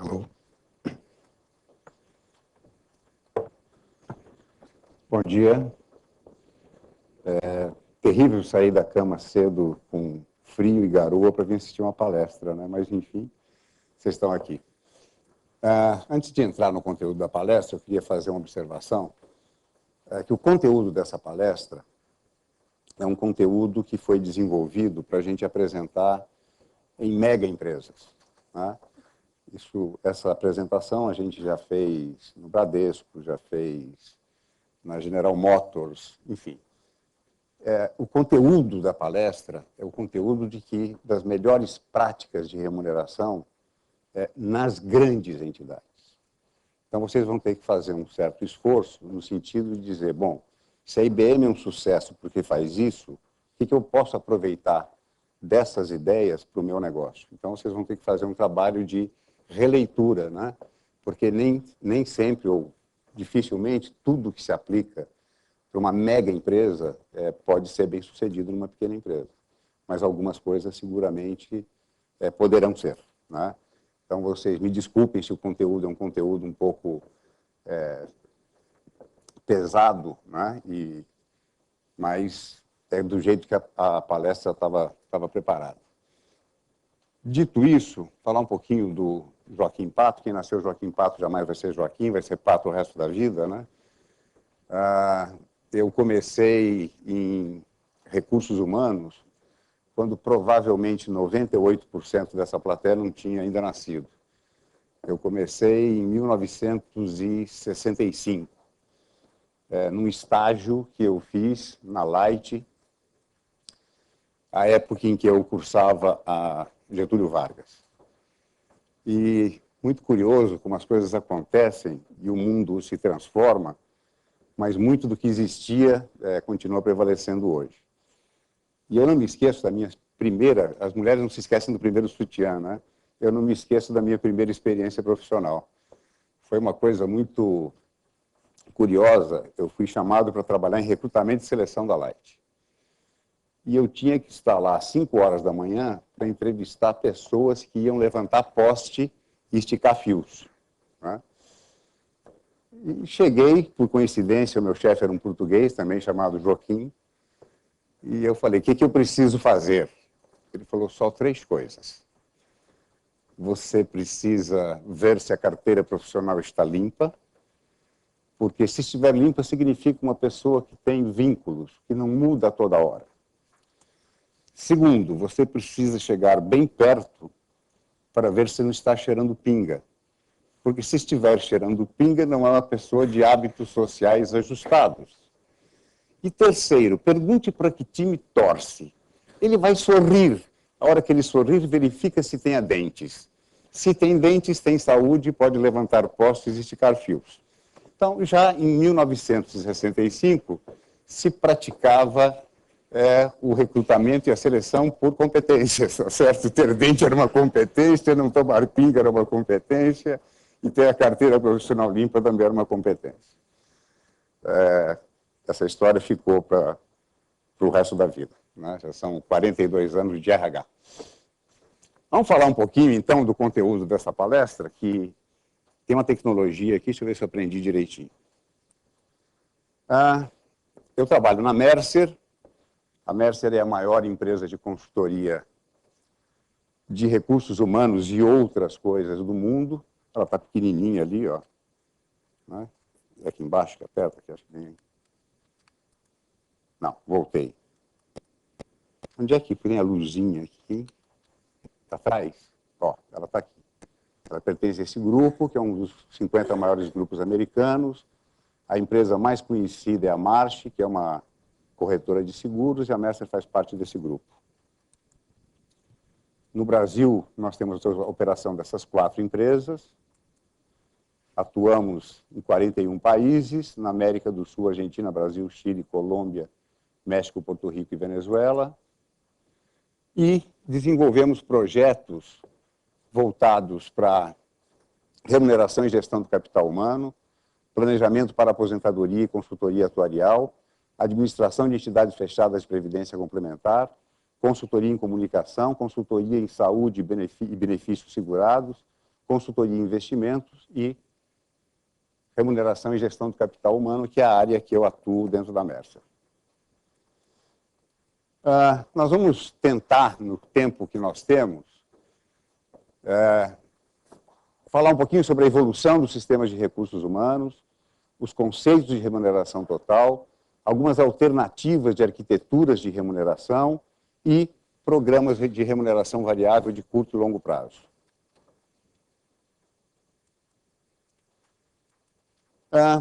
Alô? Bom dia. É terrível sair da cama cedo com frio e garoa para vir assistir uma palestra, né? Mas, enfim, vocês estão aqui. Antes de entrar no conteúdo da palestra, eu queria fazer uma observação, que o conteúdo dessa palestra é um conteúdo que foi desenvolvido para a gente apresentar em mega empresas, né? Essa apresentação a gente já fez no Bradesco, já fez na General Motors, enfim. O conteúdo da palestra é o conteúdo das melhores práticas de remuneração nas grandes entidades. Então, vocês vão ter que fazer um certo esforço no sentido de dizer, bom, se a IBM é um sucesso porque faz isso, o que eu posso aproveitar dessas ideias para o meu negócio? Então, vocês vão ter que fazer um trabalho de releitura, né? Porque nem sempre, ou dificilmente, tudo que se aplica para uma mega empresa pode ser bem sucedido numa pequena empresa. Mas algumas coisas seguramente poderão ser, né? Então, vocês me desculpem se o conteúdo é um conteúdo um pouco pesado, né? Mas é do jeito que a palestra estava preparada. Dito isso, falar um pouquinho do Joaquim Pato. Quem nasceu Joaquim Pato jamais vai ser Joaquim, vai ser Pato o resto da vida, né? Eu comecei em recursos humanos quando provavelmente 98% dessa plateia não tinha ainda nascido. Eu comecei em 1965, num estágio que eu fiz na Light, a época em que eu cursava a Getúlio Vargas. E muito curioso como as coisas acontecem e o mundo se transforma, mas muito do que existia continua prevalecendo hoje. E eu não me esqueço da minha primeira, as mulheres não se esquecem do primeiro sutiã, né? Eu não me esqueço da minha primeira experiência profissional. Foi uma coisa muito curiosa. Eu fui chamado para trabalhar em recrutamento e seleção da Light. E eu tinha que estar lá às 5 horas da manhã para entrevistar pessoas que iam levantar poste e esticar fios, né? E cheguei, por coincidência, o meu chefe era um português também, chamado Joaquim, e eu falei, o que eu preciso fazer? Ele falou, só 3 coisas. Você precisa ver se a carteira profissional está limpa, porque se estiver limpa significa uma pessoa que tem vínculos, que não muda a toda hora. Segundo, você precisa chegar bem perto para ver se não está cheirando pinga. Porque se estiver cheirando pinga, não é uma pessoa de hábitos sociais ajustados. E terceiro, pergunte para que time torce. Ele vai sorrir. A hora que ele sorrir, verifica se tem dentes. Se tem dentes, tem saúde, pode levantar postes e esticar fios. Então, já em 1965, se praticava o recrutamento e a seleção por competências, certo? Ter dente era uma competência, não tomar pinga era uma competência, e ter a carteira profissional limpa também era uma competência. Essa história ficou para o resto da vida, né? Já são 42 anos de RH. Vamos falar um pouquinho, então, do conteúdo dessa palestra, que tem uma tecnologia aqui, deixa eu ver se eu aprendi direitinho. Eu trabalho na Mercer. A Mercer é a maior empresa de consultoria de recursos humanos e outras coisas do mundo. Ela está pequenininha ali, ó, né? Aqui embaixo que aperta, que acho que tem... Não, voltei. Onde é que tem a luzinha aqui? Está atrás? Ó, ela está aqui. Ela pertence a esse grupo, que é um dos 50 maiores grupos americanos. A empresa mais conhecida é a Marsh, que é uma corretora de seguros, e a Mercer faz parte desse grupo. No Brasil, nós temos a operação dessas 4 empresas. Atuamos em 41 países, na América do Sul, Argentina, Brasil, Chile, Colômbia, México, Porto Rico e Venezuela. E desenvolvemos projetos voltados para remuneração e gestão do capital humano, planejamento para aposentadoria e consultoria atuarial, administração de entidades fechadas de previdência complementar, consultoria em comunicação, consultoria em saúde e benefícios segurados, consultoria e investimentos e remuneração e gestão do capital humano, que é a área que eu atuo dentro da Mercer. Nós vamos tentar, no tempo que nós temos, falar um pouquinho sobre a evolução dos sistemas de recursos humanos, os conceitos de remuneração total, algumas alternativas de arquiteturas de remuneração e programas de remuneração variável de curto e longo prazo.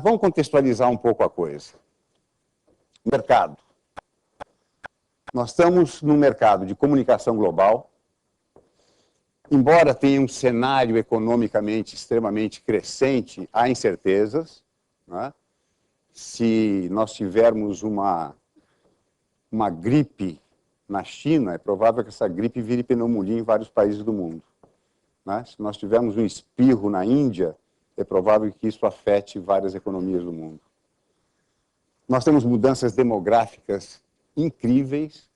Vamos contextualizar um pouco a coisa. Mercado. Nós estamos num mercado de comunicação global. Embora tenha um cenário economicamente extremamente crescente, há incertezas, né? Se nós tivermos uma gripe na China, é provável que essa gripe vire pneumonia em vários países do mundo, né? Se nós tivermos um espirro na Índia, é provável que isso afete várias economias do mundo. Nós temos mudanças demográficas incríveis.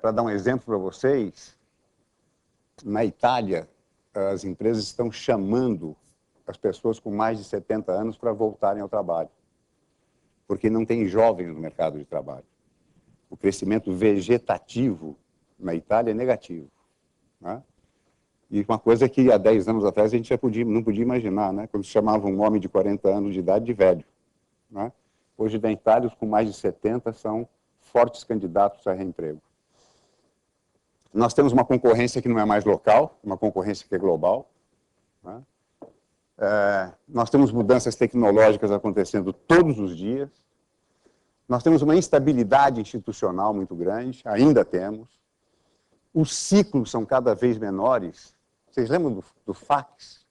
Para dar um exemplo para vocês, na Itália, as empresas estão chamando as pessoas com mais de 70 anos para voltarem ao trabalho, porque não tem jovens no mercado de trabalho. O crescimento vegetativo na Itália é negativo, né? E uma coisa que há 10 anos atrás a gente já não podia imaginar, né? Quando se chamava um homem de 40 anos de idade de velho, né? Hoje, na Itália, os com mais de 70 são fortes candidatos a reemprego. Nós temos uma concorrência que não é mais local, uma concorrência que é global, né? Nós temos mudanças tecnológicas acontecendo todos os dias. Nós temos uma instabilidade institucional muito grande, ainda temos. Os ciclos são cada vez menores. Vocês lembram do fax?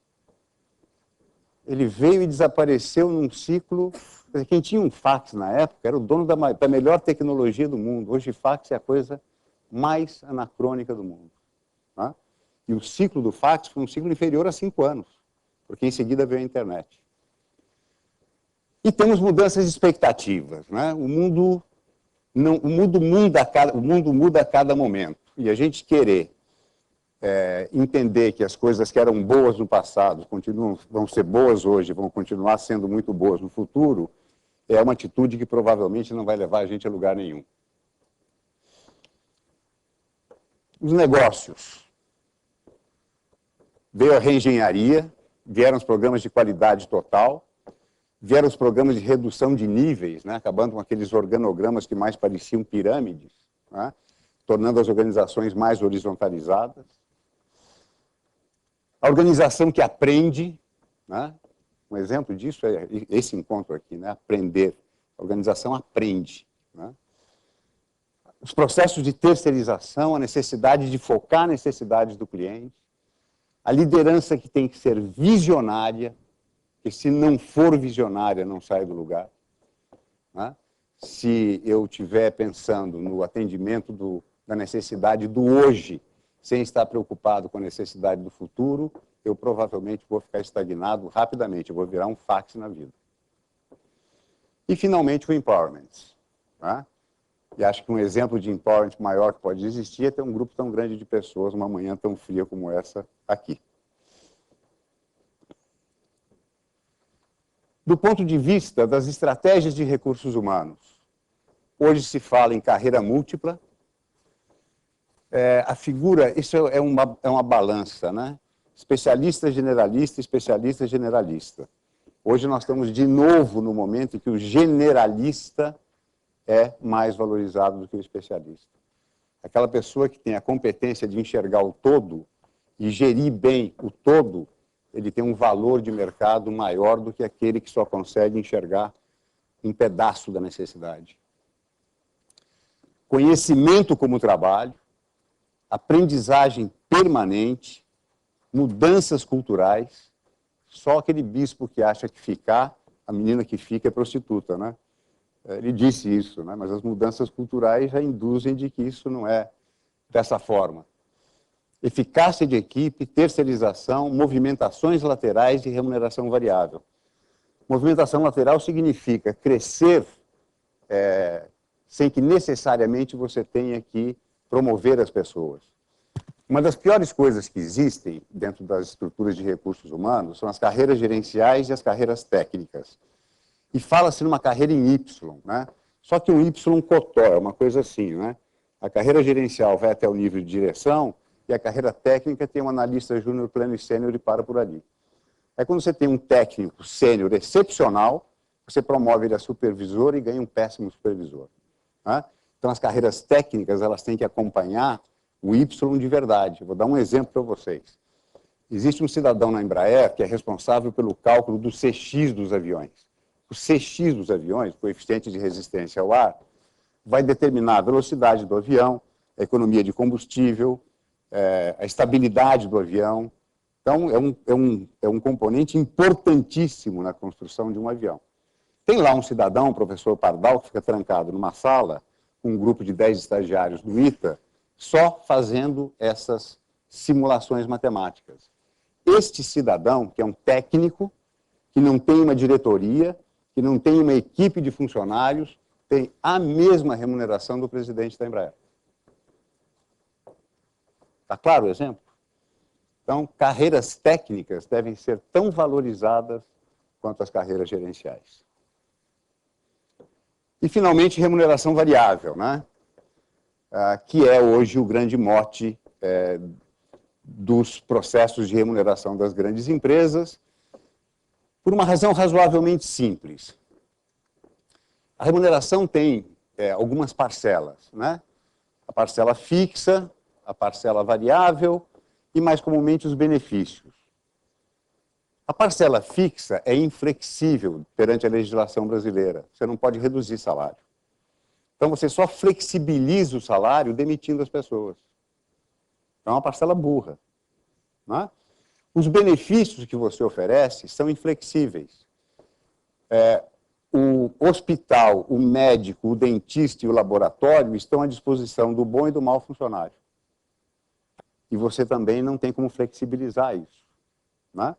Ele veio e desapareceu num ciclo. Quem tinha um fax na época era o dono da melhor tecnologia do mundo. Hoje, fax é a coisa mais anacrônica do mundo, né? E o ciclo do fax foi um ciclo inferior a 5 anos, porque em seguida veio a internet. E temos mudanças de expectativas, né? O mundo muda a cada momento. E a gente querer entender que as coisas que eram boas no passado vão ser boas hoje, vão continuar sendo muito boas no futuro, é uma atitude que provavelmente não vai levar a gente a lugar nenhum. Os negócios. Veio a reengenharia, vieram os programas de qualidade total, vieram os programas de redução de níveis, né, acabando com aqueles organogramas que mais pareciam pirâmides, né, tornando as organizações mais horizontalizadas. A organização que aprende, né, um exemplo disso é esse encontro aqui, né, aprender. A organização aprende, né. Os processos de terceirização, a necessidade de focar necessidades do cliente, a liderança que tem que ser visionária, que se não for visionária não sai do lugar, né? Se eu estiver pensando no atendimento da necessidade do hoje, sem estar preocupado com a necessidade do futuro, eu provavelmente vou ficar estagnado rapidamente, eu vou virar um fax na vida. E, finalmente, o empowerment, né? E acho que um exemplo de empowerment maior que pode existir é ter um grupo tão grande de pessoas numa manhã tão fria como essa aqui. Do ponto de vista das estratégias de recursos humanos, hoje se fala em carreira múltipla. A figura, isso é uma balança, né? Especialista, generalista, especialista, generalista. Hoje nós estamos de novo no momento em que o generalista é mais valorizado do que o especialista. Aquela pessoa que tem a competência de enxergar o todo e gerir bem o todo, ele tem um valor de mercado maior do que aquele que só consegue enxergar um pedaço da necessidade. Conhecimento como trabalho, aprendizagem permanente, mudanças culturais. Só aquele bispo que acha que a menina que fica é prostituta, né? Ele disse isso, né? Mas as mudanças culturais já induzem de que isso não é dessa forma. Eficácia de equipe, terceirização, movimentações laterais e remuneração variável. Movimentação lateral significa crescer sem que necessariamente você tenha que promover as pessoas. Uma das piores coisas que existem dentro das estruturas de recursos humanos são as carreiras gerenciais e as carreiras técnicas. E fala-se numa carreira em Y, né? Só que um Y cotó, é uma coisa assim, né? A carreira gerencial vai até o nível de direção e a carreira técnica tem um analista júnior, pleno e sênior e para por ali. Aí quando você tem um técnico sênior excepcional, você promove ele a supervisor e ganha um péssimo supervisor, né? Então as carreiras técnicas, elas têm que acompanhar o Y de verdade. Eu vou dar um exemplo para vocês. Existe um cidadão na Embraer que é responsável pelo cálculo do CX dos aviões. O CX dos aviões, coeficiente de resistência ao ar, vai determinar a velocidade do avião, a economia de combustível, a estabilidade do avião. Então, é um componente importantíssimo na construção de um avião. Tem lá um cidadão, o professor Pardal, que fica trancado numa sala com um grupo de 10 estagiários do ITA, só fazendo essas simulações matemáticas. Este cidadão, que é um técnico, que não tem uma diretoria, que não tem uma equipe de funcionários, tem a mesma remuneração do presidente da Embraer. Está claro o exemplo? Então, carreiras técnicas devem ser tão valorizadas quanto as carreiras gerenciais. E, finalmente, remuneração variável, né? Que é hoje o grande mote dos processos de remuneração das grandes empresas, por uma razão razoavelmente simples. A remuneração tem algumas parcelas, né? A parcela fixa, a parcela variável e, mais comumente, os benefícios. A parcela fixa é inflexível perante a legislação brasileira. Você não pode reduzir salário. Então, você só flexibiliza o salário demitindo as pessoas. É uma parcela burra, né? Os benefícios que você oferece são inflexíveis. O hospital, o médico, o dentista e o laboratório estão à disposição do bom e do mau funcionário. E você também não tem como flexibilizar isso, né?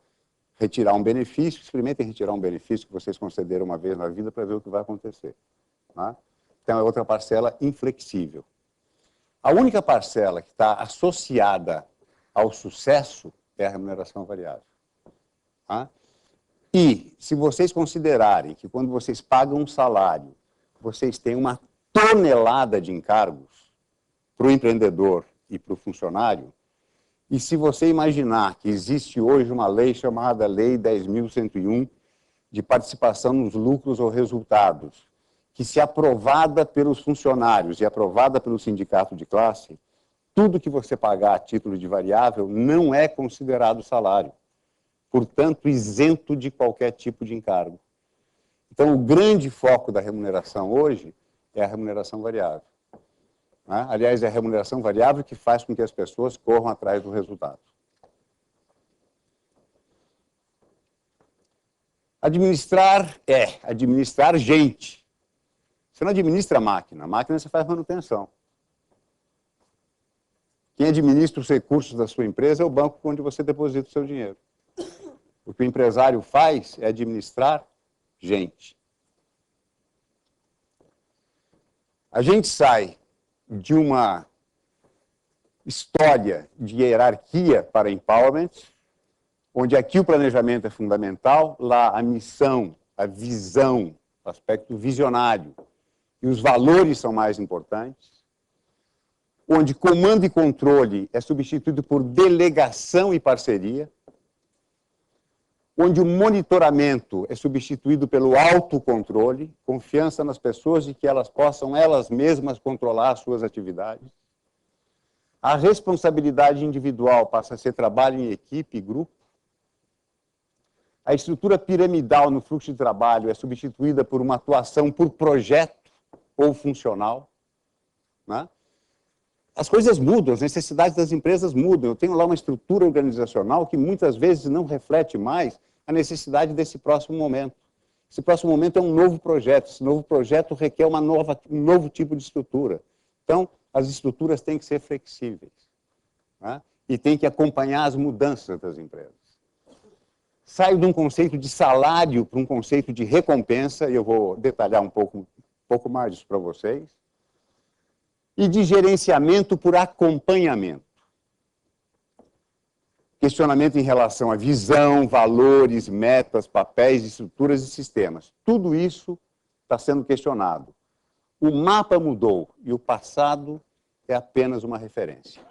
Retirar um benefício, experimentem retirar um benefício que vocês concederam uma vez na vida para ver o que vai acontecer, né? Então, é outra parcela inflexível. A única parcela que está associada ao sucesso é a remuneração variável, tá? E, se vocês considerarem que quando vocês pagam um salário, vocês têm uma tonelada de encargos para o empreendedor e para o funcionário, e se você imaginar que existe hoje uma lei chamada Lei 10.101, de participação nos lucros ou resultados, que, se aprovada pelos funcionários e aprovada pelo sindicato de classe, tudo que você pagar a título de variável não é considerado salário, portanto, isento de qualquer tipo de encargo. Então, o grande foco da remuneração hoje é a remuneração variável, né? Aliás, é a remuneração variável que faz com que as pessoas corram atrás do resultado. Administrar é administrar gente. Você não administra a máquina você faz manutenção. Quem administra os recursos da sua empresa é o banco onde você deposita o seu dinheiro. O que o empresário faz é administrar gente. A gente sai de uma história de hierarquia para empowerment, onde aqui o planejamento é fundamental, lá a missão, a visão, o aspecto visionário e os valores são mais importantes, onde comando e controle é substituído por delegação e parceria, onde o monitoramento é substituído pelo autocontrole, confiança nas pessoas de que elas possam elas mesmas controlar as suas atividades. A responsabilidade individual passa a ser trabalho em equipe e grupo. A estrutura piramidal no fluxo de trabalho é substituída por uma atuação por projeto ou funcional, né? As coisas mudam, as necessidades das empresas mudam. Eu tenho lá uma estrutura organizacional que muitas vezes não reflete mais a necessidade desse próximo momento. Esse próximo momento é um novo projeto. Esse novo projeto requer um novo tipo de estrutura. Então, as estruturas têm que ser flexíveis, né? E têm que acompanhar as mudanças das empresas. Saio de um conceito de salário para um conceito de recompensa, e eu vou detalhar um pouco mais isso para vocês. E de gerenciamento por acompanhamento. questionamento em relação à visão, valores, metas, papéis, estruturas e sistemas. Tudo isso está sendo questionado. O mapa mudou e o passado é apenas uma referência.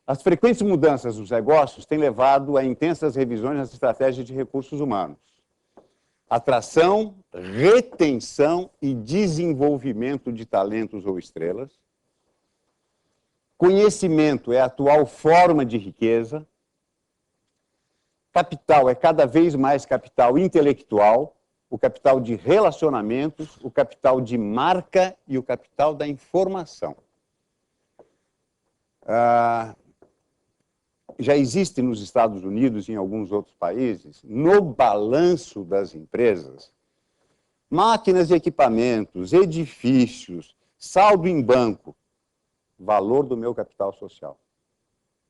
As frequentes mudanças dos negócios têm levado a intensas revisões nas estratégias de recursos humanos. Atração, retenção e desenvolvimento de talentos ou estrelas. Conhecimento é a atual forma de riqueza. Capital é cada vez mais capital intelectual, o capital de relacionamentos, o capital de marca e o capital da informação. Já existe nos Estados Unidos e em alguns outros países, no balanço das empresas, máquinas e equipamentos, edifícios, saldo em banco, valor do meu capital social,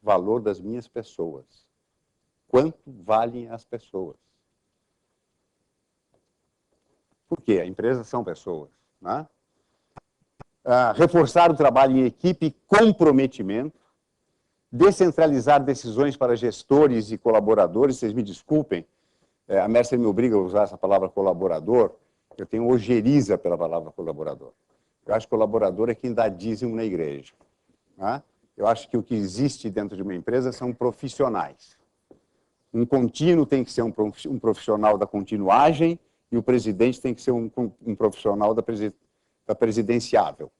valor das minhas pessoas. Quanto valem as pessoas? Por quê? As empresas são pessoas, né? Reforçar o trabalho em equipe e comprometimento, descentralizar decisões para gestores e colaboradores. Vocês me desculpem, a Mercer me obriga a usar essa palavra colaborador, eu tenho ojeriza pela palavra colaborador. Eu acho que colaborador é quem dá dízimo na igreja. Né? Eu acho que o que existe dentro de uma empresa são profissionais. Um contínuo tem que ser um profissional da continuagem e o presidente tem que ser um profissional da presidenciável.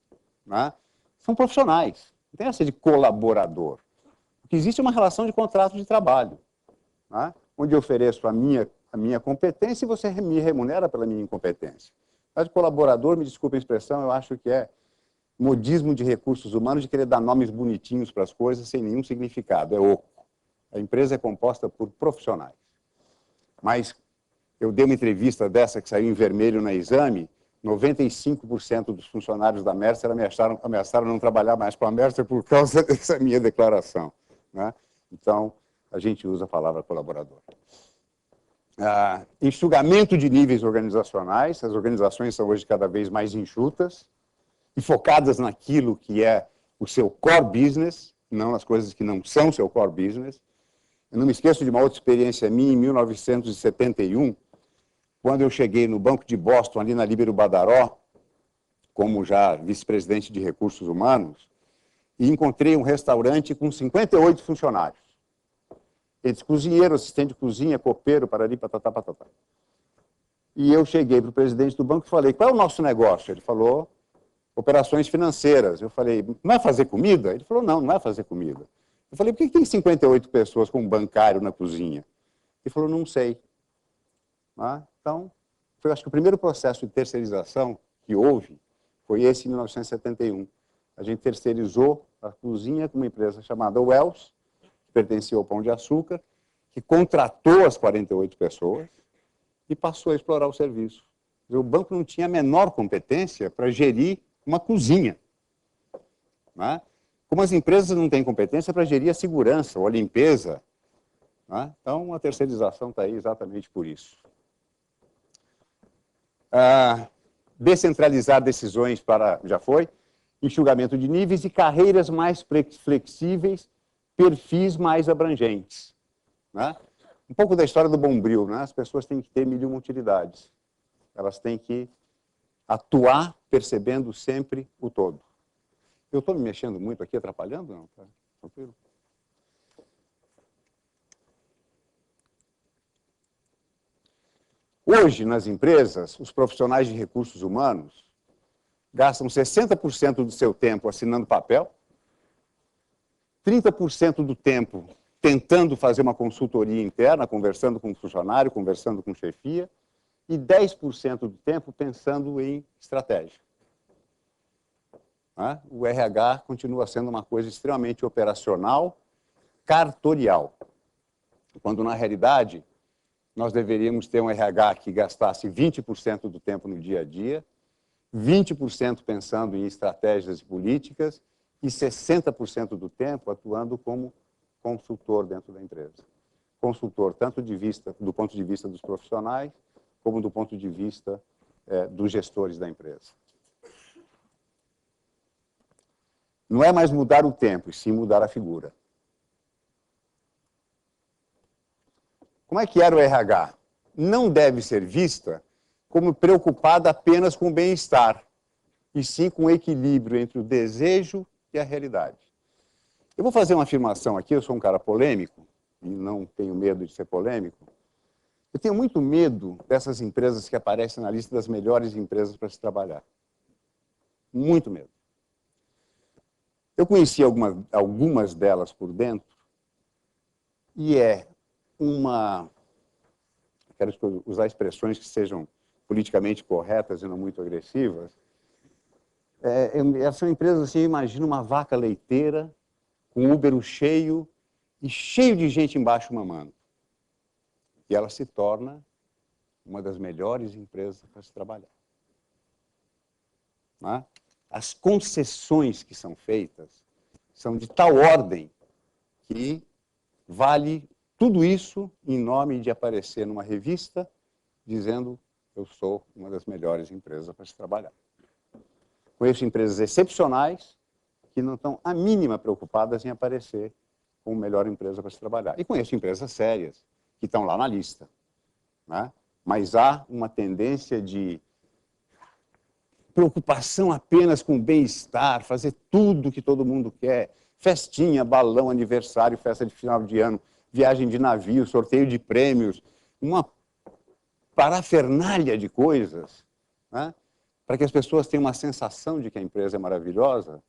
Né? São profissionais, não tem essa de colaborador. O que existe é uma relação de contrato de trabalho, né? Onde eu ofereço a minha competência e você me remunera pela minha incompetência. Mas colaborador, me desculpe a expressão, eu acho que é modismo de recursos humanos de querer dar nomes bonitinhos para as coisas sem nenhum significado, é oco. A empresa é composta por profissionais. Mas eu dei uma entrevista dessa que saiu em vermelho na Exame, 95% dos funcionários da Mercer ameaçaram não trabalhar mais com a Mercer por causa dessa minha declaração. Né? Então, a gente usa a palavra colaborador. Enxugamento de níveis organizacionais, as organizações são hoje cada vez mais enxutas e focadas naquilo que é o seu core business, não nas coisas que não são seu core business. Eu não me esqueço de uma outra experiência minha, em 1971, quando eu cheguei no Banco de Boston, ali na Líbero Badaró, como já vice-presidente de recursos humanos, e encontrei um restaurante com 58 funcionários. Eles, cozinheiro, assistente de cozinha, copeiro, parari, patatá, patatá. E eu cheguei para o presidente do banco e falei, qual é o nosso negócio? Ele falou, operações financeiras. Eu falei, não é fazer comida? Ele falou, não, não é fazer comida. Eu falei, por que tem 58 pessoas com um bancário na cozinha? Ele falou, não sei. Então, foi, acho que o primeiro processo de terceirização que houve foi esse em 1971. A gente terceirizou a cozinha com uma empresa chamada Wells, que pertencia ao Pão de Açúcar, que contratou as 48 pessoas e passou a explorar o serviço. O banco não tinha a menor competência para gerir uma cozinha. Né? Como as empresas não têm competência para gerir a segurança ou a limpeza, né? Então a terceirização está aí exatamente por isso. Descentralizar decisões para, já foi, enxugamento de níveis e carreiras mais flexíveis, perfis mais abrangentes. Né? Um pouco da história do Bombril, né? As pessoas têm que ter mil e uma utilidades. Elas têm que atuar percebendo sempre o todo. Eu estou me mexendo muito aqui, atrapalhando? Não, tá tranquilo? Hoje, nas empresas, os profissionais de recursos humanos gastam 60% do seu tempo assinando papel, 30% do tempo tentando fazer uma consultoria interna, conversando com o funcionário, conversando com chefia, e 10% do tempo pensando em estratégia. O RH continua sendo uma coisa extremamente operacional, cartorial, quando, na realidade, nós deveríamos ter um RH que gastasse 20% do tempo no dia a dia, 20% pensando em estratégias e políticas e 60% do tempo atuando como consultor dentro da empresa. Consultor tanto do ponto de vista dos profissionais, como do ponto de vista dos gestores da empresa. Não é mais mudar o tempo, e sim mudar a figura. Como é que era o RH? Não deve ser vista como preocupada apenas com o bem-estar, e sim com o equilíbrio entre o desejo e a realidade. Eu vou fazer uma afirmação aqui, eu sou um cara polêmico, e não tenho medo de ser polêmico. Eu tenho muito medo dessas empresas que aparecem na lista das melhores empresas para se trabalhar. Muito medo. Eu conheci algumas delas por dentro, e é uma... Quero usar expressões que sejam politicamente corretas e não muito agressivas. São empresas assim, imagina uma vaca leiteira, com úbero cheio e cheio de gente embaixo mamando. E ela se torna uma das melhores empresas para se trabalhar. Não é? As concessões que são feitas são de tal ordem que vale tudo isso em nome de aparecer numa revista dizendo eu sou uma das melhores empresas para se trabalhar. Conheço empresas excepcionais que não estão a mínima preocupadas em aparecer como melhor empresa para se trabalhar. E conheço empresas sérias que estão lá na lista. Né? Mas há uma tendência de preocupação apenas com o bem-estar, fazer tudo que todo mundo quer, festinha, balão, aniversário, festa de final de ano, viagem de navio, sorteio de prêmios, uma parafernália de coisas, né? Para que as pessoas tenham uma sensação de que a empresa é maravilhosa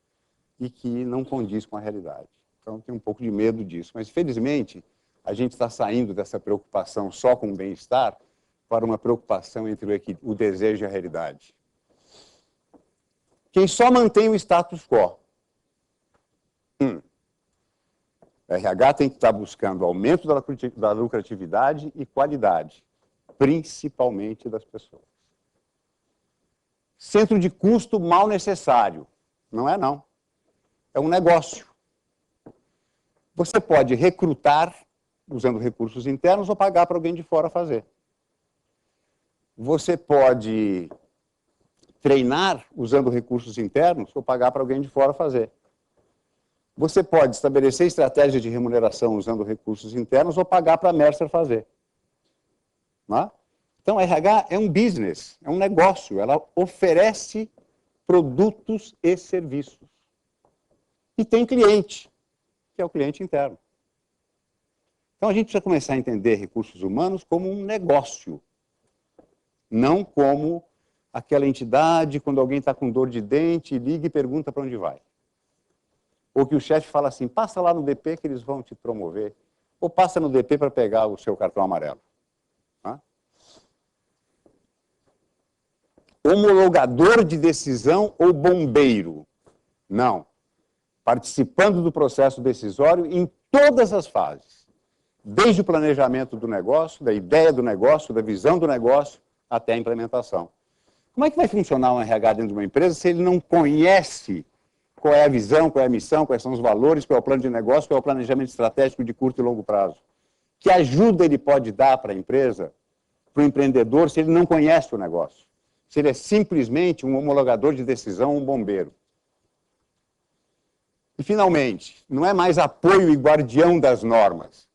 e que não condiz com a realidade. Então, tenho um pouco de medo disso. Mas, felizmente, a gente está saindo dessa preocupação só com o bem-estar para uma preocupação entre o desejo e a realidade. Quem só mantém o status quo. O RH tem que estar buscando aumento da lucratividade e qualidade, principalmente das pessoas. Centro de custo mal necessário. Não é, não. É um negócio. Você pode recrutar usando recursos internos ou pagar para alguém de fora fazer. Você pode treinar usando recursos internos ou pagar para alguém de fora fazer. Você pode estabelecer estratégias de remuneração usando recursos internos ou pagar para a Mercer fazer. Não é? Então, a RH é um business, é um negócio. Ela oferece produtos e serviços. E tem cliente, que é o cliente interno. Então, a gente precisa começar a entender recursos humanos como um negócio, não como aquela entidade, quando alguém está com dor de dente, liga e pergunta para onde vai. Ou que o chefe fala assim, passa lá no DP que eles vão te promover. Ou passa no DP para pegar o seu cartão amarelo. Tá? Homologador de decisão ou bombeiro? Não. Participando do processo decisório em todas as fases. Desde o planejamento do negócio, da ideia do negócio, da visão do negócio, até a implementação. Como é que vai funcionar um RH dentro de uma empresa se ele não conhece qual é a visão, qual é a missão, quais são os valores, qual é o plano de negócio, qual é o planejamento estratégico de curto e longo prazo? Que ajuda ele pode dar para a empresa, para o empreendedor, se ele não conhece o negócio? Se ele é simplesmente um homologador de decisão, um bombeiro. E, finalmente, não é mais apoio e guardião das normas.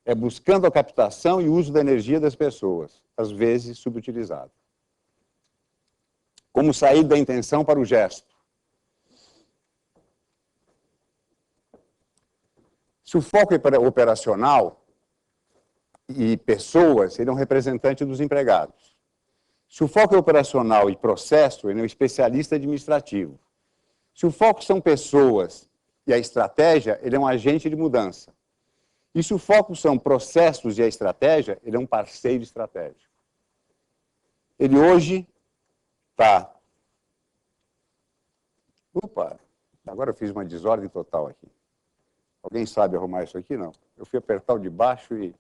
É buscando a captação e uso da energia das pessoas, às vezes subutilizada. Como sair da intenção para o gesto. Se o foco é operacional e pessoas, ele é um representante dos empregados. Se o foco é operacional e processo, ele é um especialista administrativo. Se o foco são pessoas e a estratégia, ele é um agente de mudança. E se o foco são processos e a estratégia, ele é um parceiro estratégico. Ele hoje está... Opa, agora eu fiz uma desordem total aqui. Alguém sabe arrumar isso aqui? Não. Eu fui apertar o de baixo e...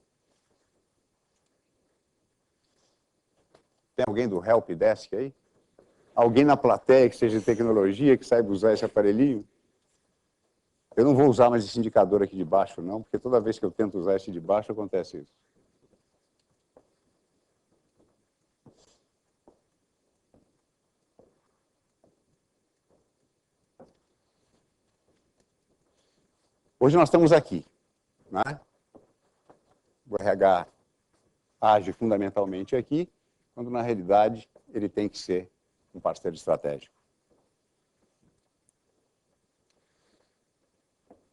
Tem alguém do Help Desk aí? Alguém na plateia que seja de tecnologia, que saiba usar esse aparelhinho? Eu não vou usar mais esse indicador aqui de baixo, não, porque toda vez que eu tento usar esse de baixo, acontece isso. Hoje nós estamos aqui, né? O RH age fundamentalmente aqui, quando na realidade ele tem que ser um parceiro estratégico.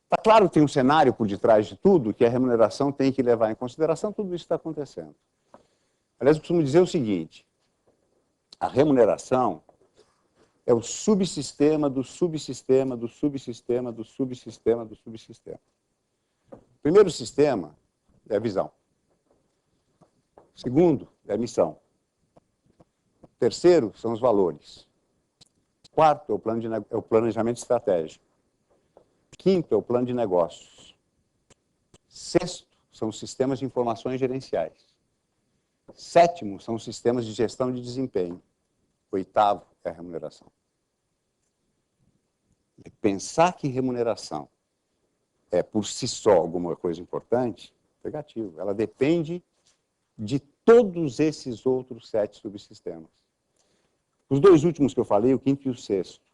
Está claro que tem um cenário por detrás de tudo, que a remuneração tem que levar em consideração tudo isso que está acontecendo. Aliás, eu costumo dizer o seguinte, a remuneração é o subsistema do subsistema do subsistema do subsistema do subsistema. O primeiro sistema é a visão. O segundo é a missão. O terceiro são os valores. O quarto é o planejamento estratégico. O quinto é o plano de negócios. Sexto são os sistemas de informações gerenciais. Sétimo são os sistemas de gestão de desempenho. Oitavo é a remuneração. E pensar que remuneração é por si só alguma coisa importante, negativo. Ela depende de todos esses outros 7 subsistemas. Os 2 últimos que eu falei, o quinto e o sexto,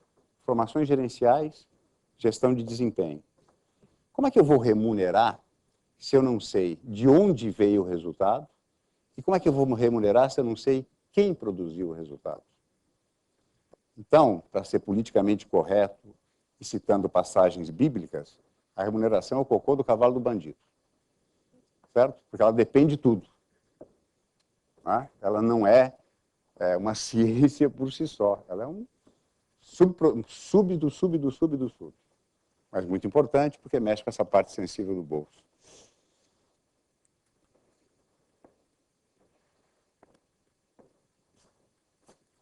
informações gerenciais, gestão de desempenho. Como é que eu vou remunerar se eu não sei de onde veio o resultado? E como é que eu vou remunerar se eu não sei quem produziu o resultado? Então, para ser politicamente correto, e citando passagens bíblicas, a remuneração é o cocô do cavalo do bandido. Certo? Porque ela depende de tudo. Né? Ela não é uma ciência por si só. Ela é um sub do sub do sub do sub. Mas muito importante, porque mexe com essa parte sensível do bolso.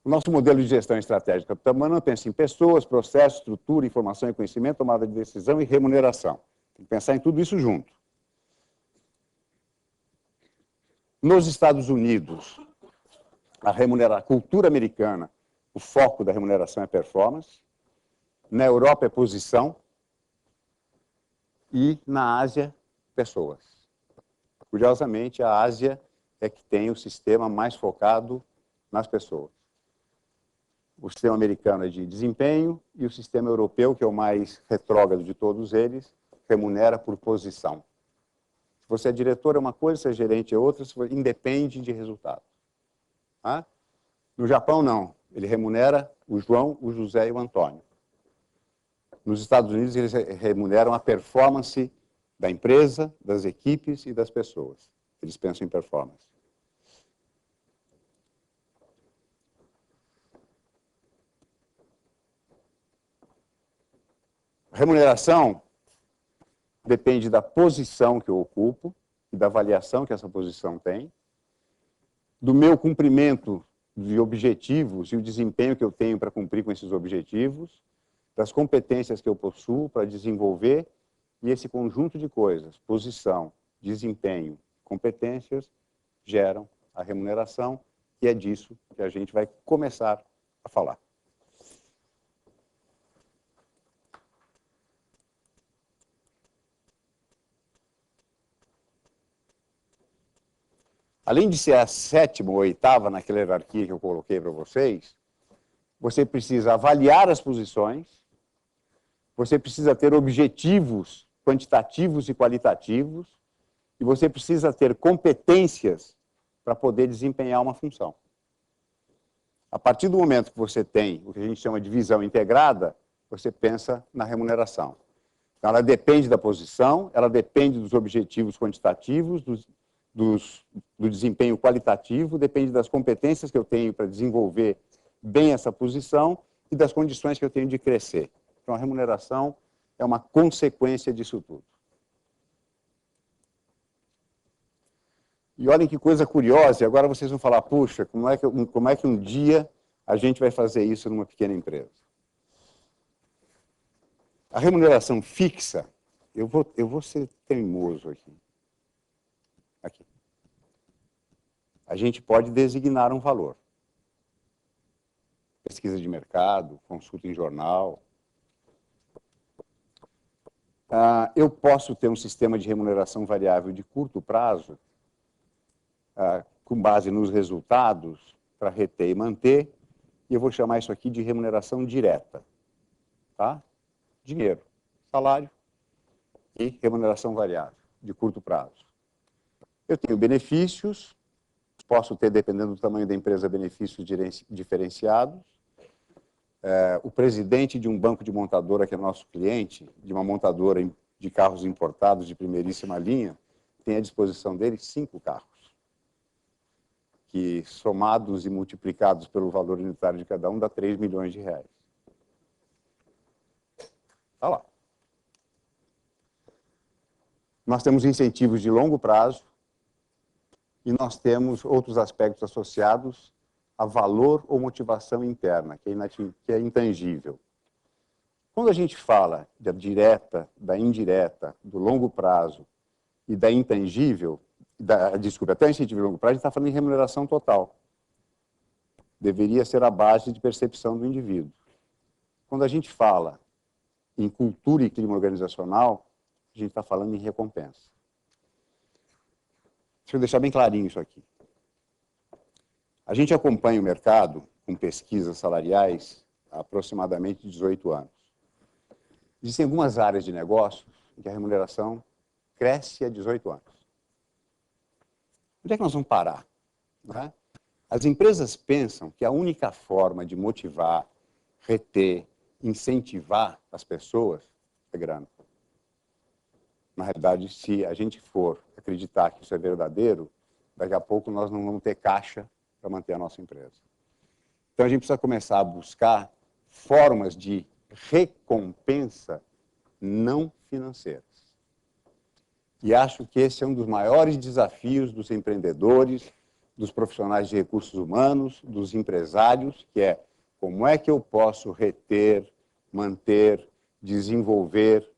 O nosso modelo de gestão estratégica humana pensa em pessoas, processos, estrutura, informação e conhecimento, tomada de decisão e remuneração. Tem que pensar em tudo isso junto. Nos Estados Unidos, a cultura americana, o foco da remuneração é performance. Na Europa é posição. E na Ásia, pessoas. Curiosamente, a Ásia é que tem o sistema mais focado nas pessoas. O sistema americano é de desempenho e o sistema europeu, que é o mais retrógrado de todos eles, remunera por posição. Se você é diretor é uma coisa, se é gerente é outra, independe de resultado. Tá? No Japão, não. Ele remunera o João, o José e o Antônio. Nos Estados Unidos, eles remuneram a performance da empresa, das equipes e das pessoas. Eles pensam em performance. A remuneração depende da posição que eu ocupo e da avaliação que essa posição tem, do meu cumprimento de objetivos e o desempenho que eu tenho para cumprir com esses objetivos, das competências que eu possuo para desenvolver, e esse conjunto de coisas, posição, desempenho, competências, geram a remuneração, e é disso que a gente vai começar a falar. Além de ser a 7ª ou 8ª naquela hierarquia que eu coloquei para vocês, você precisa avaliar as posições, você precisa ter objetivos quantitativos e qualitativos, e você precisa ter competências para poder desempenhar uma função. A partir do momento que você tem o que a gente chama de visão integrada, você pensa na remuneração. Então, ela depende da posição, ela depende dos objetivos quantitativos, do desempenho qualitativo, depende das competências que eu tenho para desenvolver bem essa posição e das condições que eu tenho de crescer. Então, a remuneração é uma consequência disso tudo. E olhem que coisa curiosa, e agora vocês vão falar, puxa, como é que um dia a gente vai fazer isso numa pequena empresa? A remuneração fixa, eu vou ser teimoso aqui. A gente pode designar um valor. Pesquisa de mercado, consulta em jornal. Eu posso ter um sistema de remuneração variável de curto prazo, com base nos resultados, para reter e manter, e eu vou chamar isso aqui de remuneração direta. Tá? Dinheiro, salário, e remuneração variável, de curto prazo. Eu tenho benefícios, posso ter, dependendo do tamanho da empresa, benefícios diferenciados. O presidente de um banco de montadora, que é nosso cliente, de uma montadora de carros importados de primeiríssima linha, tem à disposição dele 5 carros, que somados e multiplicados pelo valor unitário de cada um, dá 3 milhões de reais. Está lá. Nós temos incentivos de longo prazo e nós temos outros aspectos associados a valor ou motivação interna, que é intangível. Quando a gente fala da direta, da indireta, do longo prazo e da intangível, até o incentivo de longo prazo, a gente está falando em remuneração total. Deveria ser a base de percepção do indivíduo. Quando a gente fala em cultura e clima organizacional, a gente está falando em recompensa. Deixa eu deixar bem clarinho isso aqui. A gente acompanha o mercado com pesquisas salariais há aproximadamente 18 anos. Existem algumas áreas de negócios em que a remuneração cresce há 18 anos. Onde é que nós vamos parar? Não é? As empresas pensam que a única forma de motivar, reter, incentivar as pessoas é grana. Na realidade, se a gente for acreditar que isso é verdadeiro, daqui a pouco nós não vamos ter caixa para manter a nossa empresa. Então, a gente precisa começar a buscar formas de recompensa não financeiras. E acho que esse é um dos maiores desafios dos empreendedores, dos profissionais de recursos humanos, dos empresários, que é como é que eu posso reter, manter, desenvolver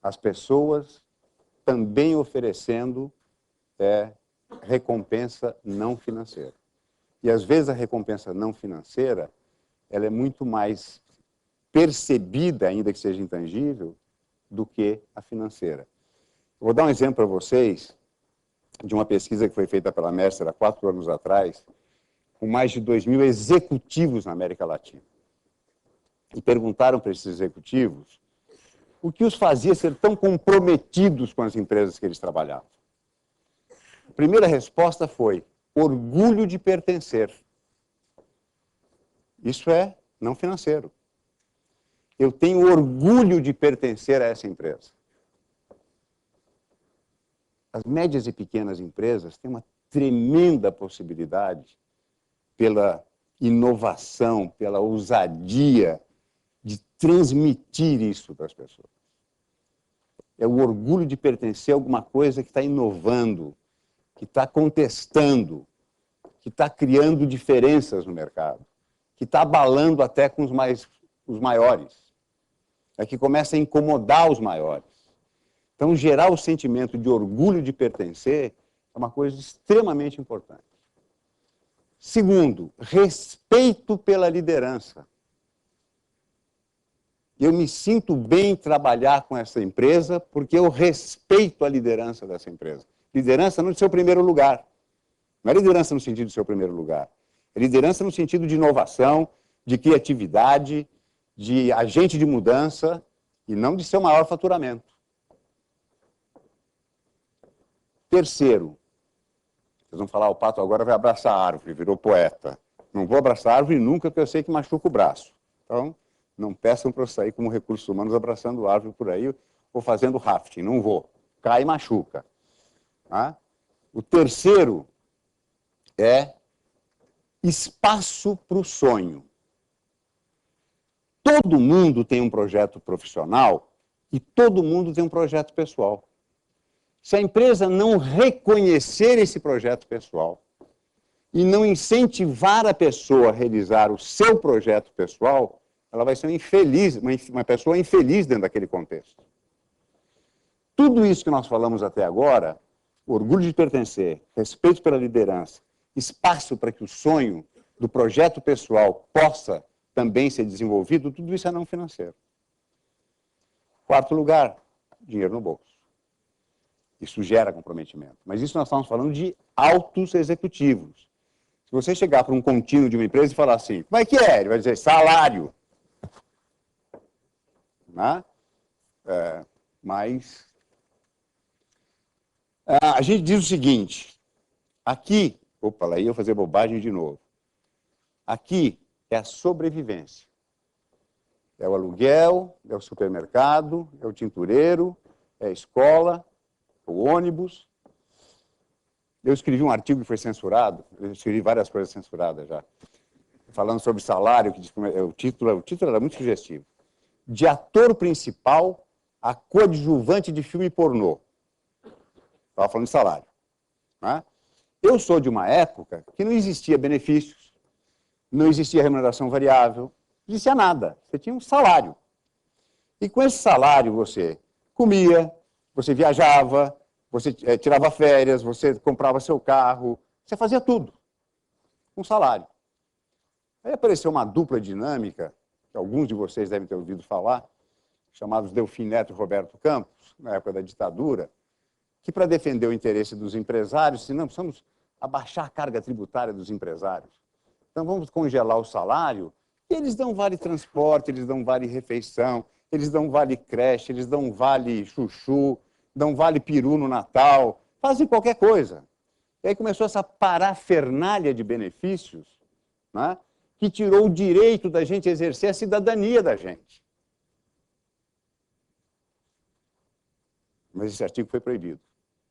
as pessoas, também oferecendo recompensa não financeira. E, às vezes, a recompensa não financeira ela é muito mais percebida, ainda que seja intangível, do que a financeira. Eu vou dar um exemplo para vocês de uma pesquisa que foi feita pela Mercer há 4 anos atrás, com mais de 2.000 executivos na América Latina. E perguntaram para esses executivos o que os fazia ser tão comprometidos com as empresas que eles trabalhavam. A primeira resposta foi orgulho de pertencer. Isso é não financeiro. Eu tenho orgulho de pertencer a essa empresa. As médias e pequenas empresas têm uma tremenda possibilidade, pela inovação, pela ousadia, de transmitir isso para as pessoas. É o orgulho de pertencer a alguma coisa que está inovando, que está contestando, que está criando diferenças no mercado, que está abalando até com os maiores, que começa a incomodar os maiores. Então, gerar o sentimento de orgulho de pertencer é uma coisa extremamente importante. Segundo, respeito pela liderança. Eu me sinto bem em trabalhar com essa empresa porque eu respeito a liderança dessa empresa. Liderança no seu primeiro lugar. Não é liderança no sentido do seu primeiro lugar. É liderança no sentido de inovação, de criatividade, de agente de mudança e não de seu maior faturamento. Terceiro, vocês vão falar, o Pato agora vai abraçar a árvore, virou poeta. Não vou abraçar a árvore nunca, porque eu sei que machuca o braço. Então, não peçam para eu sair como recursos humanos abraçando a árvore por aí ou fazendo rafting. Não vou. Cai e machuca. Tá? O terceiro é espaço para o sonho. Todo mundo tem um projeto profissional e todo mundo tem um projeto pessoal. Se a empresa não reconhecer esse projeto pessoal e não incentivar a pessoa a realizar o seu projeto pessoal, ela vai ser um infeliz, uma pessoa infeliz dentro daquele contexto. Tudo isso que nós falamos até agora, orgulho de pertencer, respeito pela liderança, espaço para que o sonho do projeto pessoal possa também ser desenvolvido, tudo isso é não financeiro. Quarto lugar, dinheiro no bolso. Isso gera comprometimento. Mas isso nós estamos falando de altos executivos. Se você chegar para um contínuo de uma empresa e falar assim, como é que é? Ele vai dizer, salário. Né? Mas A gente diz o seguinte, aqui, opa, lá ia eu fazer bobagem de novo. Aqui é a sobrevivência. É o aluguel, é o supermercado, é o tintureiro, é a escola, o ônibus. Eu escrevi um artigo que foi censurado, eu escrevi várias coisas censuradas já, falando sobre salário, que o título era muito sugestivo. De ator principal a coadjuvante de filme pornô. Estava falando de salário. Né? Eu sou de uma época que não existia benefícios, não existia remuneração variável, não existia nada. Você tinha um salário. E com esse salário você comia, você viajava, você tirava férias, você comprava seu carro, você fazia tudo. Com salário. Aí apareceu uma dupla dinâmica, que alguns de vocês devem ter ouvido falar, chamados Delfim Neto e Roberto Campos, na época da ditadura, que para defender o interesse dos empresários, se não, precisamos abaixar a carga tributária dos empresários. Então vamos congelar o salário, e eles dão vale transporte, eles dão vale refeição, eles dão vale creche, eles dão vale chuchu, dão vale peru no Natal, fazem qualquer coisa. E aí começou essa parafernália de benefícios, né, que tirou o direito da gente exercer a cidadania da gente. Mas esse artigo foi proibido.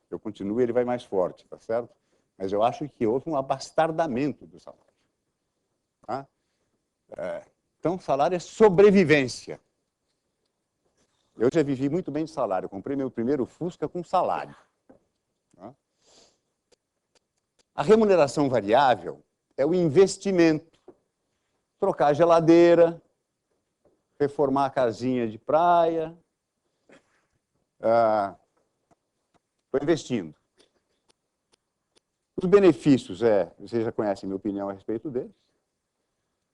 Eu continuo e ele vai mais forte, tá certo? Mas eu acho que houve um abastardamento do salário. Tá? Então, salário é sobrevivência. Eu já vivi muito bem de salário. Eu comprei meu primeiro Fusca com salário. Tá? A remuneração variável é o investimento. Trocar a geladeira, reformar a casinha de praia. Estou investindo. Os benefícios, vocês já conhecem minha opinião a respeito deles.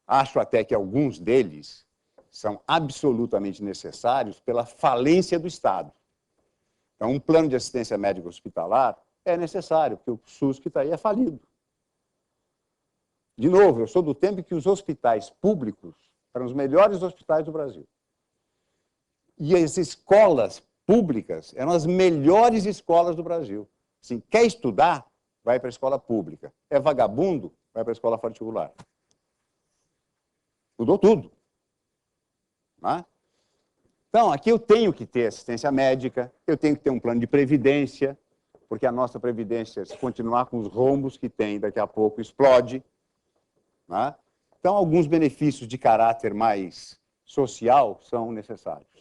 Acho até que alguns deles são absolutamente necessários pela falência do Estado. Então, um plano de assistência médica hospitalar é necessário, porque o SUS que está aí é falido. De novo, eu sou do tempo que os hospitais públicos eram os melhores hospitais do Brasil. E as escolas públicas eram as melhores escolas do Brasil. Assim, quer estudar? Vai para a escola pública. É vagabundo? Vai para a escola particular. Mudou tudo. Né? Então, aqui eu tenho que ter assistência médica, eu tenho que ter um plano de previdência, porque a nossa previdência, se continuar com os rombos que tem, daqui a pouco explode. Né? Então, alguns benefícios de caráter mais social são necessários.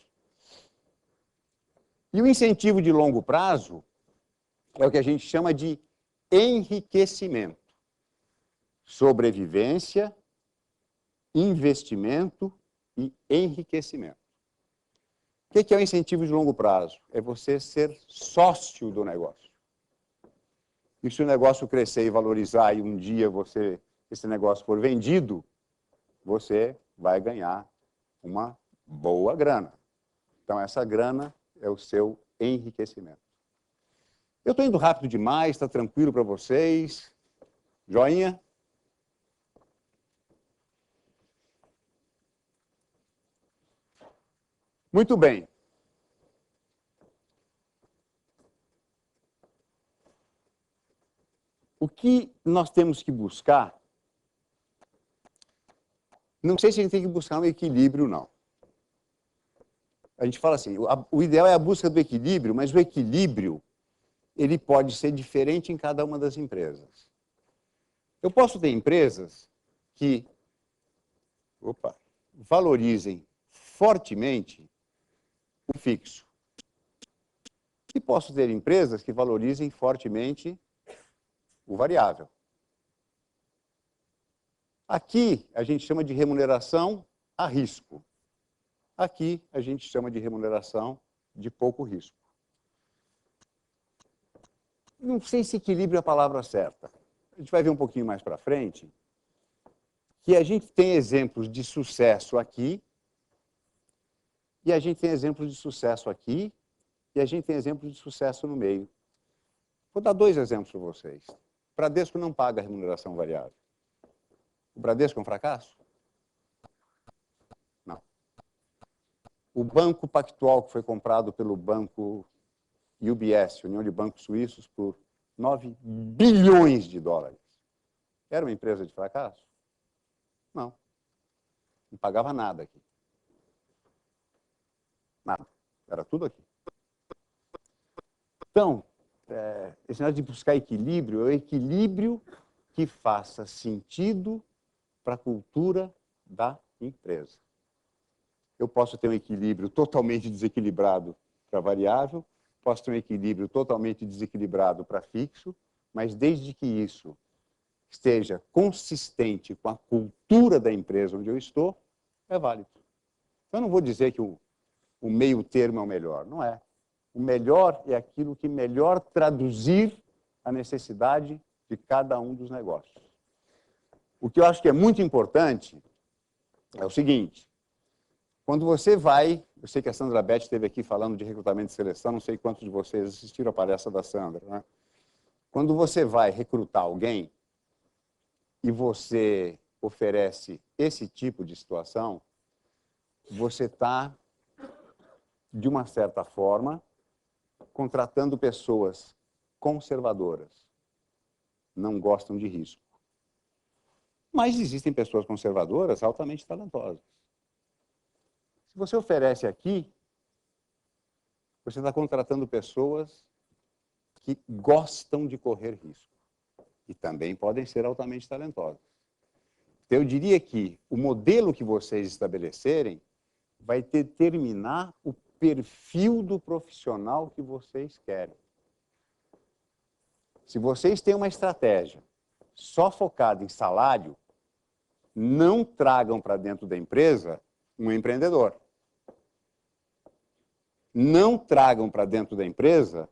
E o incentivo de longo prazo é o que a gente chama de enriquecimento. Sobrevivência, investimento e enriquecimento. O que é o incentivo de longo prazo? É você ser sócio do negócio. E se o negócio crescer e valorizar e um dia esse negócio for vendido, você vai ganhar uma boa grana. Então, essa grana é o seu enriquecimento. Eu estou indo rápido demais, está tranquilo para vocês? Joinha? Muito bem. O que nós temos que buscar, não sei se a gente tem que buscar um equilíbrio, não. A gente fala assim, o ideal é a busca do equilíbrio, mas o equilíbrio, ele pode ser diferente em cada uma das empresas. Eu posso ter empresas que valorizem fortemente o fixo. E posso ter empresas que valorizem fortemente o variável. Aqui a gente chama de remuneração a risco. Aqui a gente chama de remuneração de pouco risco. Não sei se equilíbrio é a palavra certa. A gente vai ver um pouquinho mais para frente que a gente tem exemplos de sucesso aqui, e a gente tem exemplos de sucesso aqui, e a gente tem exemplos de sucesso no meio. Vou dar 2 exemplos para vocês. O Bradesco não paga remuneração variável. O Bradesco é um fracasso? Não. O Banco Pactual, que foi comprado pelo Banco UBS, União de Bancos Suíços, por 9 bilhões de dólares. Era uma empresa de fracasso? Não. Não pagava nada aqui. Nada. Era tudo aqui. Então, esse negócio de buscar equilíbrio é o equilíbrio que faça sentido para a cultura da empresa. Eu posso ter um equilíbrio totalmente desequilibrado para variável, posso ter um equilíbrio totalmente desequilibrado para fixo, mas desde que isso esteja consistente com a cultura da empresa onde eu estou, é válido. Então, eu não vou dizer que o meio termo é o melhor, não é. O melhor é aquilo que melhor traduzir a necessidade de cada um dos negócios. O que eu acho que é muito importante é o seguinte: quando você vai, eu sei que a Sandra Beth esteve aqui falando de recrutamento e seleção, não sei quantos de vocês assistiram a palestra da Sandra, né? Quando você vai recrutar alguém e você oferece esse tipo de situação, você está, de uma certa forma, contratando pessoas conservadoras. Não gostam de risco. Mas existem pessoas conservadoras altamente talentosas. Se você oferece aqui, você está contratando pessoas que gostam de correr risco. E também podem ser altamente talentosas. Então, eu diria que o modelo que vocês estabelecerem vai determinar o perfil do profissional que vocês querem. Se vocês têm uma estratégia só focada em salário, não tragam para dentro da empresa um empreendedor. Não tragam para dentro da empresa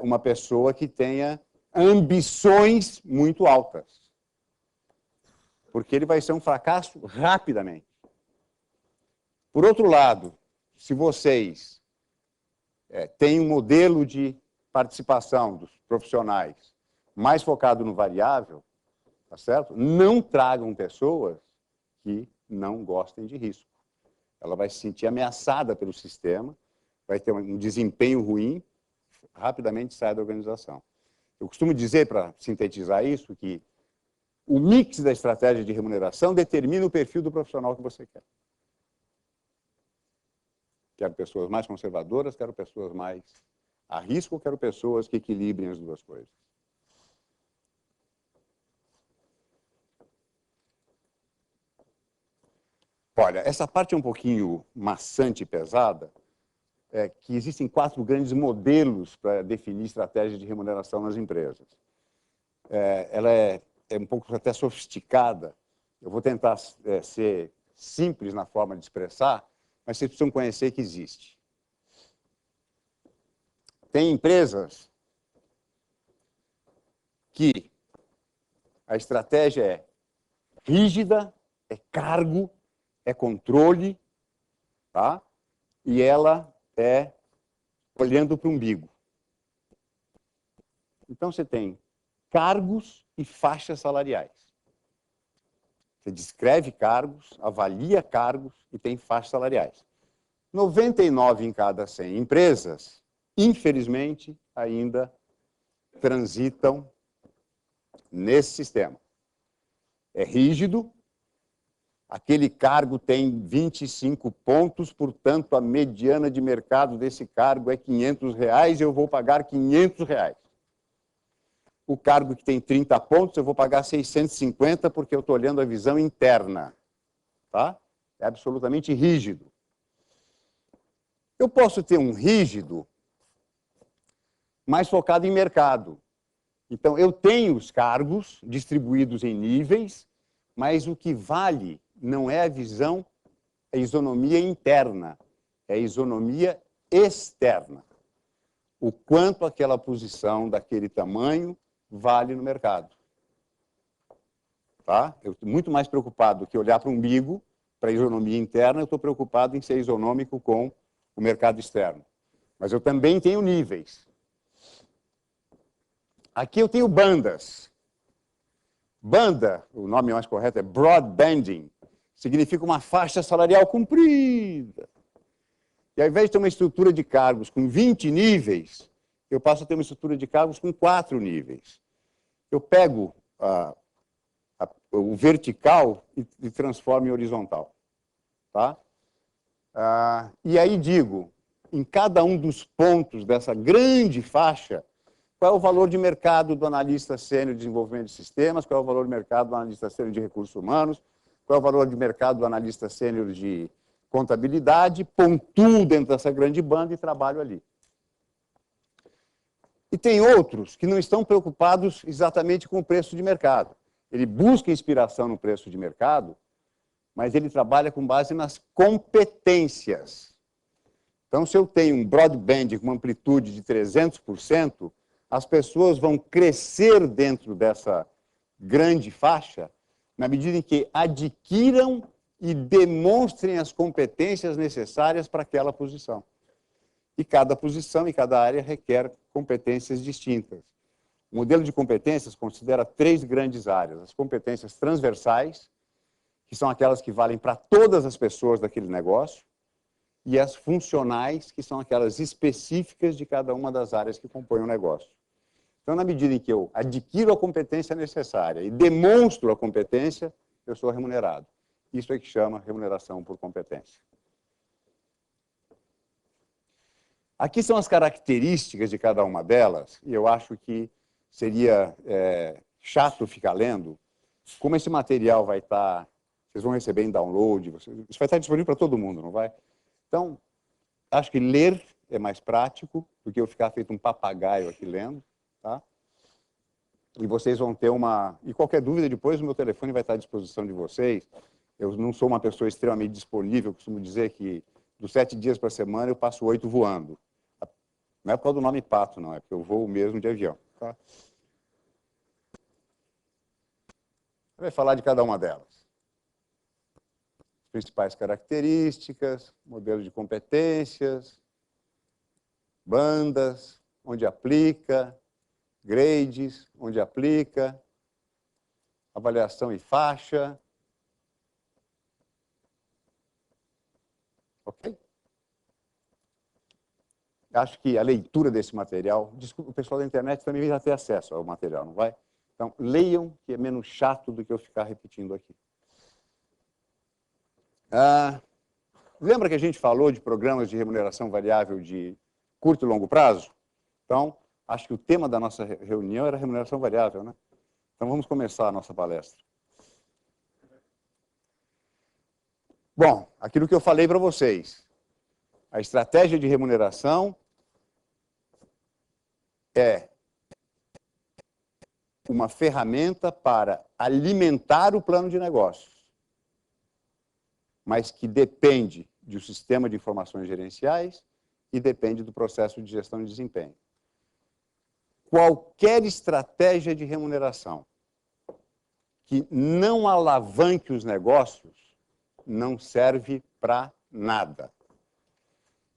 uma pessoa que tenha ambições muito altas. Porque ele vai ser um fracasso rapidamente. Por outro lado, se vocês têm um modelo de participação dos profissionais mais focado no variável, tá certo? Não tragam pessoas que não gostem de risco. Ela vai se sentir ameaçada pelo sistema, vai ter um desempenho ruim, rapidamente sai da organização. Eu costumo dizer, para sintetizar isso, que o mix da estratégia de remuneração determina o perfil do profissional que você quer. Quero pessoas mais conservadoras, quero pessoas mais a risco, quero pessoas que equilibrem as duas coisas. Olha, essa parte é um pouquinho maçante e pesada, que existem 4 grandes modelos para definir estratégia de remuneração nas empresas. Ela é um pouco até sofisticada. Eu vou tentar ser simples na forma de expressar, mas vocês precisam conhecer que existe. Tem empresas que a estratégia é rígida, é cargo, é controle, tá? E ela é olhando para o umbigo. Então, você tem cargos e faixas salariais. Você descreve cargos, avalia cargos e tem faixas salariais. 99 em cada 100 empresas, infelizmente, ainda transitam nesse sistema. É rígido, aquele cargo tem 25 pontos, portanto, a mediana de mercado desse cargo é R$500 e eu vou pagar R$500. O cargo que tem 30 pontos, eu vou pagar 650 porque eu estou olhando a visão interna. Tá? É absolutamente rígido. Eu posso ter um rígido mais focado em mercado. Então, eu tenho os cargos distribuídos em níveis, mas o que vale não é a visão, a isonomia interna, é a isonomia externa. O quanto aquela posição daquele tamanho vale no mercado. Tá? Eu estou muito mais preocupado do que olhar para o umbigo, para a isonomia interna, eu estou preocupado em ser isonômico com o mercado externo. Mas eu também tenho níveis. Aqui eu tenho bandas. Banda, o nome mais correto é broad banding, significa uma faixa salarial comprida. E ao invés de ter uma estrutura de cargos com 20 níveis, eu passo a ter uma estrutura de cargos com 4 níveis. Eu pego o vertical e transformo em horizontal. Tá? E aí digo, em cada um dos pontos dessa grande faixa, qual é o valor de mercado do analista sênior de desenvolvimento de sistemas, qual é o valor de mercado do analista sênior de recursos humanos, qual é o valor de mercado do analista sênior de contabilidade, pontuo dentro dessa grande banda e trabalho ali. E tem outros que não estão preocupados exatamente com o preço de mercado. Ele busca inspiração no preço de mercado, mas ele trabalha com base nas competências. Então, se eu tenho um broadband com uma amplitude de 300%, as pessoas vão crescer dentro dessa grande faixa na medida em que adquiram e demonstrem as competências necessárias para aquela posição. E cada posição e cada área requer competências distintas. O modelo de competências considera 3 grandes áreas. As competências transversais, que são aquelas que valem para todas as pessoas daquele negócio, e as funcionais, que são aquelas específicas de cada uma das áreas que compõem o negócio. Então, na medida em que eu adquiro a competência necessária e demonstro a competência, eu sou remunerado. Isso é que chama remuneração por competência. Aqui são as características de cada uma delas, e eu acho que seria chato ficar lendo. Como esse material vai estar, vocês vão receber em download, isso vai estar disponível para todo mundo, não vai? Então, acho que ler é mais prático do que eu ficar feito um papagaio aqui lendo, tá? E vocês vão ter uma... E qualquer dúvida depois, o meu telefone vai estar à disposição de vocês. Eu não sou uma pessoa extremamente disponível, eu costumo dizer que dos 7 dias para a semana eu passo 8 voando. Não é por causa do nome Pato, não, é porque eu voo mesmo de avião. Tá? Vai falar de cada uma delas. Principais características, modelos de competências, bandas, onde aplica, grades, onde aplica, avaliação e faixa. Ok? Acho que a leitura desse material, desculpa, o pessoal da internet também vai ter acesso ao material, não vai? Então, leiam, que é menos chato do que eu ficar repetindo aqui. Lembra que a gente falou de programas de remuneração variável de curto e longo prazo? Então, acho que o tema da nossa reunião era remuneração variável, né? Então, vamos começar a nossa palestra. Bom, aquilo que eu falei para vocês. A estratégia de remuneração é uma ferramenta para alimentar o plano de negócios, mas que depende do sistema de informações gerenciais e depende do processo de gestão de desempenho. Qualquer estratégia de remuneração que não alavanque os negócios não serve para nada.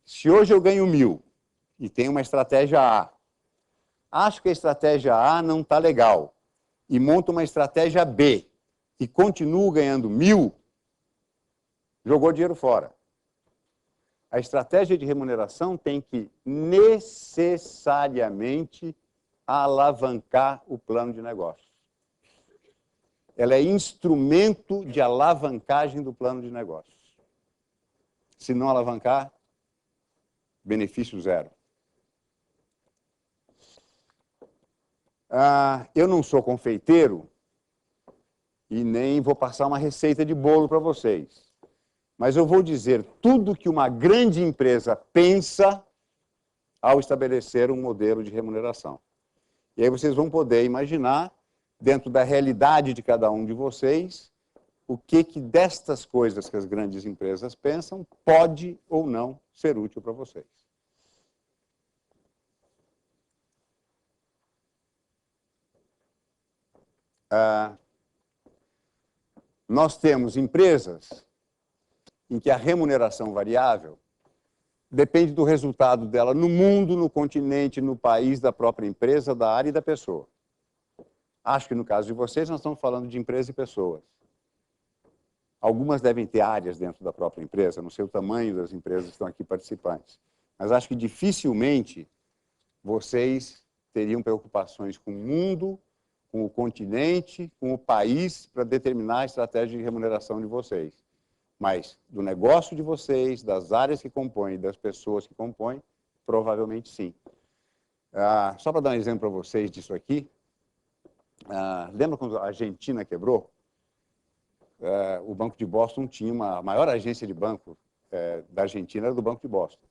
Se hoje eu ganho 1.000 e tenho uma estratégia A, acho que a estratégia A não está legal e monto uma estratégia B e continuo ganhando 1.000, jogou dinheiro fora. A estratégia de remuneração tem que necessariamente alavancar o plano de negócios. Ela é instrumento de alavancagem do plano de negócios. Se não alavancar, benefício zero. Eu não sou confeiteiro e nem vou passar uma receita de bolo para vocês. Mas eu vou dizer tudo que uma grande empresa pensa ao estabelecer um modelo de remuneração. E aí vocês vão poder imaginar, dentro da realidade de cada um de vocês, o que destas coisas que as grandes empresas pensam pode ou não ser útil para vocês. Nós temos empresas em que a remuneração variável depende do resultado dela no mundo, no continente, no país, da própria empresa, da área e da pessoa. Acho que no caso de vocês, nós estamos falando de empresa e pessoas. Algumas devem ter áreas dentro da própria empresa, no seu tamanho das empresas que estão aqui participantes. Mas acho que dificilmente vocês teriam preocupações com o mundo, com o continente, com o país, para determinar a estratégia de remuneração de vocês. Mas do negócio de vocês, das áreas que compõem, das pessoas que compõem, provavelmente sim. Só para dar um exemplo para vocês disso aqui, lembra quando a Argentina quebrou? O Banco de Boston tinha a maior agência de banco da Argentina, era do Banco de Boston.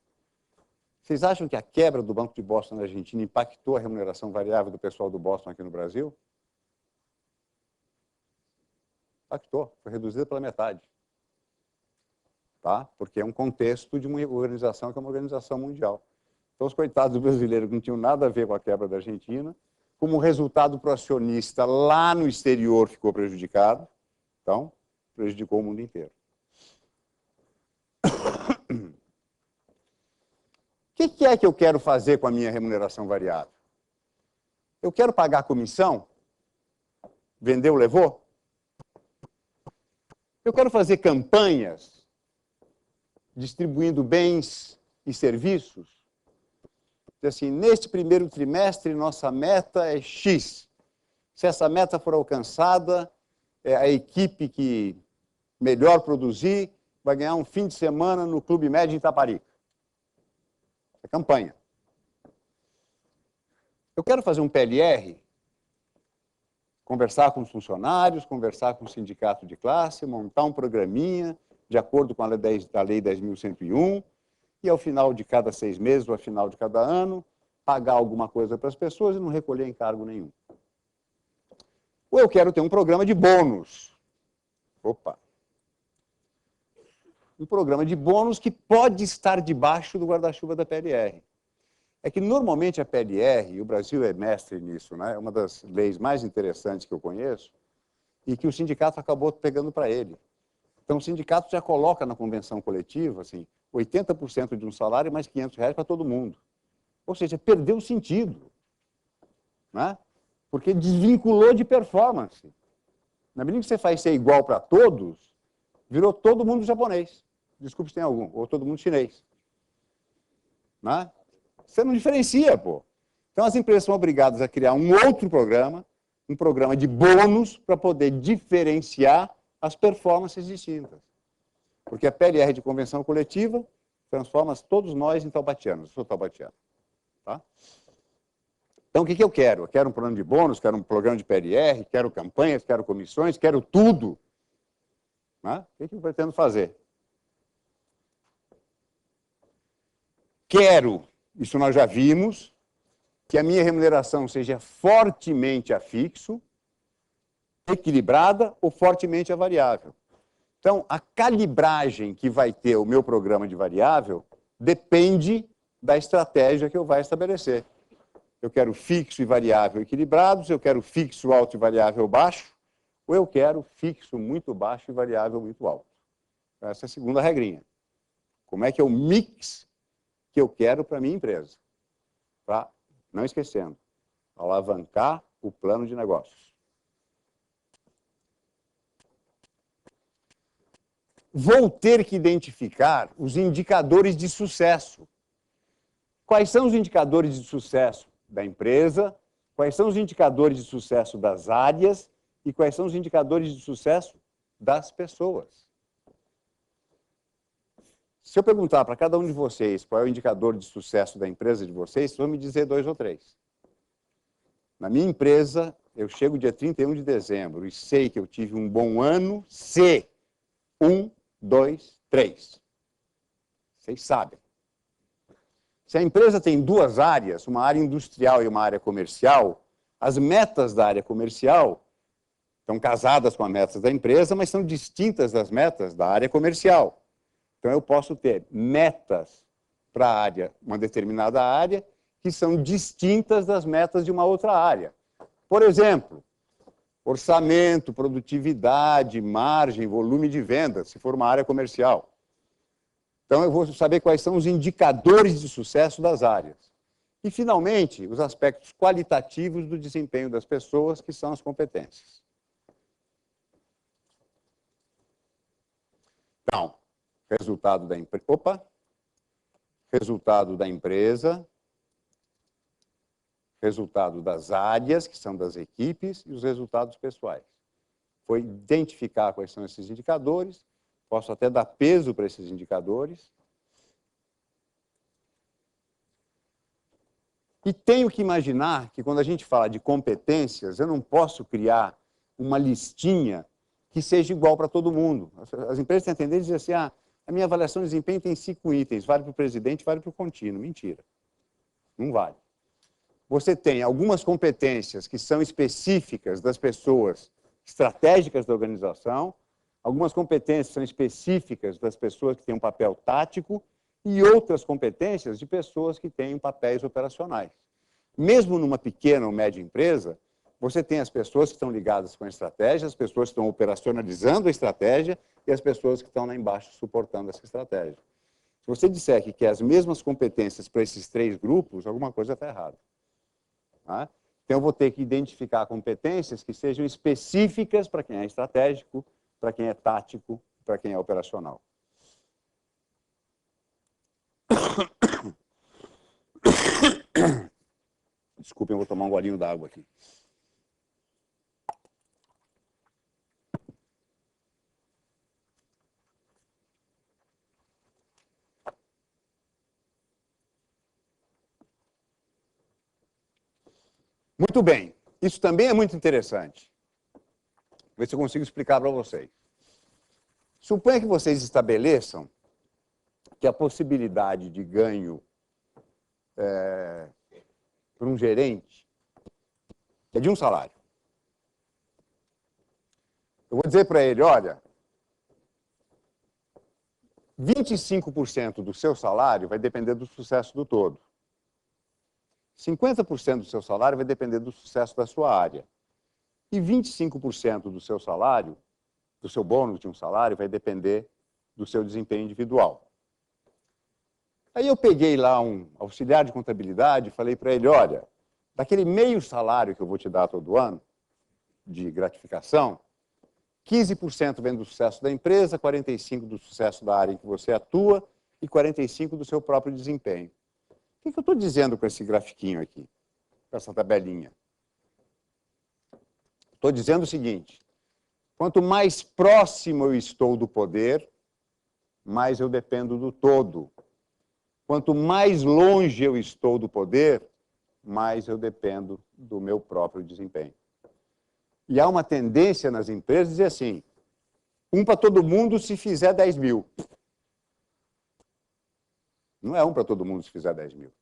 Vocês acham que a quebra do Banco de Boston na Argentina impactou a remuneração variável do pessoal do Boston aqui no Brasil? Impactou, foi reduzida pela metade. Tá? Porque é um contexto de uma organização que é uma organização mundial. Então, os coitados brasileiros que não tinham nada a ver com a quebra da Argentina, como resultado para o acionista lá no exterior ficou prejudicado, então, prejudicou o mundo inteiro. O que é que eu quero fazer com a minha remuneração variável? Eu quero pagar comissão? Vendeu, levou? Eu quero fazer campanhas distribuindo bens e serviços? Assim, neste primeiro trimestre, nossa meta é X. Se essa meta for alcançada, a equipe que melhor produzir vai ganhar um fim de semana no Clube Med em Itaparica. É campanha. Eu quero fazer um PLR, conversar com os funcionários, conversar com o sindicato de classe, montar um programinha de acordo com a Lei 10.101 e, ao final de cada 6 meses ou ao final de cada ano, pagar alguma coisa para as pessoas e não recolher encargo nenhum. Ou eu quero ter um programa de bônus. Opa! Um programa de bônus que pode estar debaixo do guarda-chuva da PLR. É que, normalmente, a PLR, e o Brasil é mestre nisso, né? É uma das leis mais interessantes que eu conheço, e que o sindicato acabou pegando para ele. Então, o sindicato já coloca na convenção coletiva, assim, 80% de um salário mais R$500 para todo mundo. Ou seja, perdeu o sentido, né? Porque desvinculou de performance. Na medida que você faz ser igual para todos, virou todo mundo japonês. Desculpe se tem algum, ou todo mundo chinês. Né? Você não diferencia, pô. Então, as empresas são obrigadas a criar um outro programa, um programa de bônus, para poder diferenciar as performances distintas. Porque a PLR de convenção coletiva transforma todos nós em taubatianos. Eu sou taubatiano. Tá? Então, o que eu quero? Eu quero um plano de bônus, quero um programa de PLR, quero campanhas, quero comissões, quero tudo. Né? O que eu pretendo fazer? Quero, isso nós já vimos, que a minha remuneração seja fortemente a fixo, equilibrada ou fortemente a variável. Então, a calibragem que vai ter o meu programa de variável depende da estratégia que eu vou estabelecer. Eu quero fixo e variável equilibrados, eu quero fixo alto e variável baixo, ou eu quero fixo muito baixo e variável muito alto. Essa é a segunda regrinha. Como é que é o mix que eu quero para a minha empresa? Pra, não esquecendo, alavancar o plano de negócios. Vou ter que identificar os indicadores de sucesso. Quais são os indicadores de sucesso da empresa? Quais são os indicadores de sucesso das áreas? E quais são os indicadores de sucesso das pessoas? Se eu perguntar para cada um de vocês qual é o indicador de sucesso da empresa de vocês, vão me dizer 2 ou 3. Na minha empresa, eu chego dia 31 de dezembro e sei que eu tive um bom ano se 1, 2, 3. Vocês sabem. Se a empresa tem 2 áreas, uma área industrial e uma área comercial, as metas da área comercial estão casadas com as metas da empresa, mas são distintas das metas da área comercial. Então, eu posso ter metas para a área, uma determinada área, que são distintas das metas de uma outra área. Por exemplo, orçamento, produtividade, margem, volume de vendas, se for uma área comercial. Então, eu vou saber quais são os indicadores de sucesso das áreas. E, finalmente, os aspectos qualitativos do desempenho das pessoas, que são as competências. Então, resultado da empresa. Opa! Resultado da empresa, resultado das áreas, que são das equipes, e os resultados pessoais. Foi identificar quais são esses indicadores, posso até dar peso para esses indicadores. E tenho que imaginar que quando a gente fala de competências, eu não posso criar uma listinha que seja igual para todo mundo. As empresas têm a tendência a dizer assim, a minha avaliação de desempenho tem 5 itens, vale para o presidente, vale para o contínuo. Mentira. Não vale. Você tem algumas competências que são específicas das pessoas estratégicas da organização, algumas competências são específicas das pessoas que têm um papel tático e outras competências de pessoas que têm papéis operacionais. Mesmo numa pequena ou média empresa, você tem as pessoas que estão ligadas com a estratégia, as pessoas que estão operacionalizando a estratégia e as pessoas que estão lá embaixo suportando essa estratégia. Se você disser que quer as mesmas competências para esses 3 grupos, alguma coisa está errada. Tá? Então, eu vou ter que identificar competências que sejam específicas para quem é estratégico, para quem é tático, para quem é operacional. Desculpem, eu vou tomar um golinho d'água aqui. Muito bem. Isso também é muito interessante. Vou ver se eu consigo explicar para vocês. Suponha que vocês estabeleçam que a possibilidade de ganho para um gerente é de um salário. Eu vou dizer para ele, olha, 25% do seu salário vai depender do sucesso do todo. 50% do seu salário vai depender do sucesso da sua área. E 25% do seu salário, do seu bônus de um salário, vai depender do seu desempenho individual. Aí eu peguei lá um auxiliar de contabilidade e falei para ele, olha, daquele meio salário que eu vou te dar todo ano, de gratificação, 15% vem do sucesso da empresa, 45% do sucesso da área em que você atua e 45% do seu próprio desempenho. O que eu estou dizendo com esse grafiquinho aqui, com essa tabelinha? Estou dizendo o seguinte, quanto mais próximo eu estou do poder, mais eu dependo do todo. Quanto mais longe eu estou do poder, mais eu dependo do meu próprio desempenho. E há uma tendência nas empresas de dizer assim, um para todo mundo se fizer 10 mil. Não é um para todo mundo se fizer 10 mil.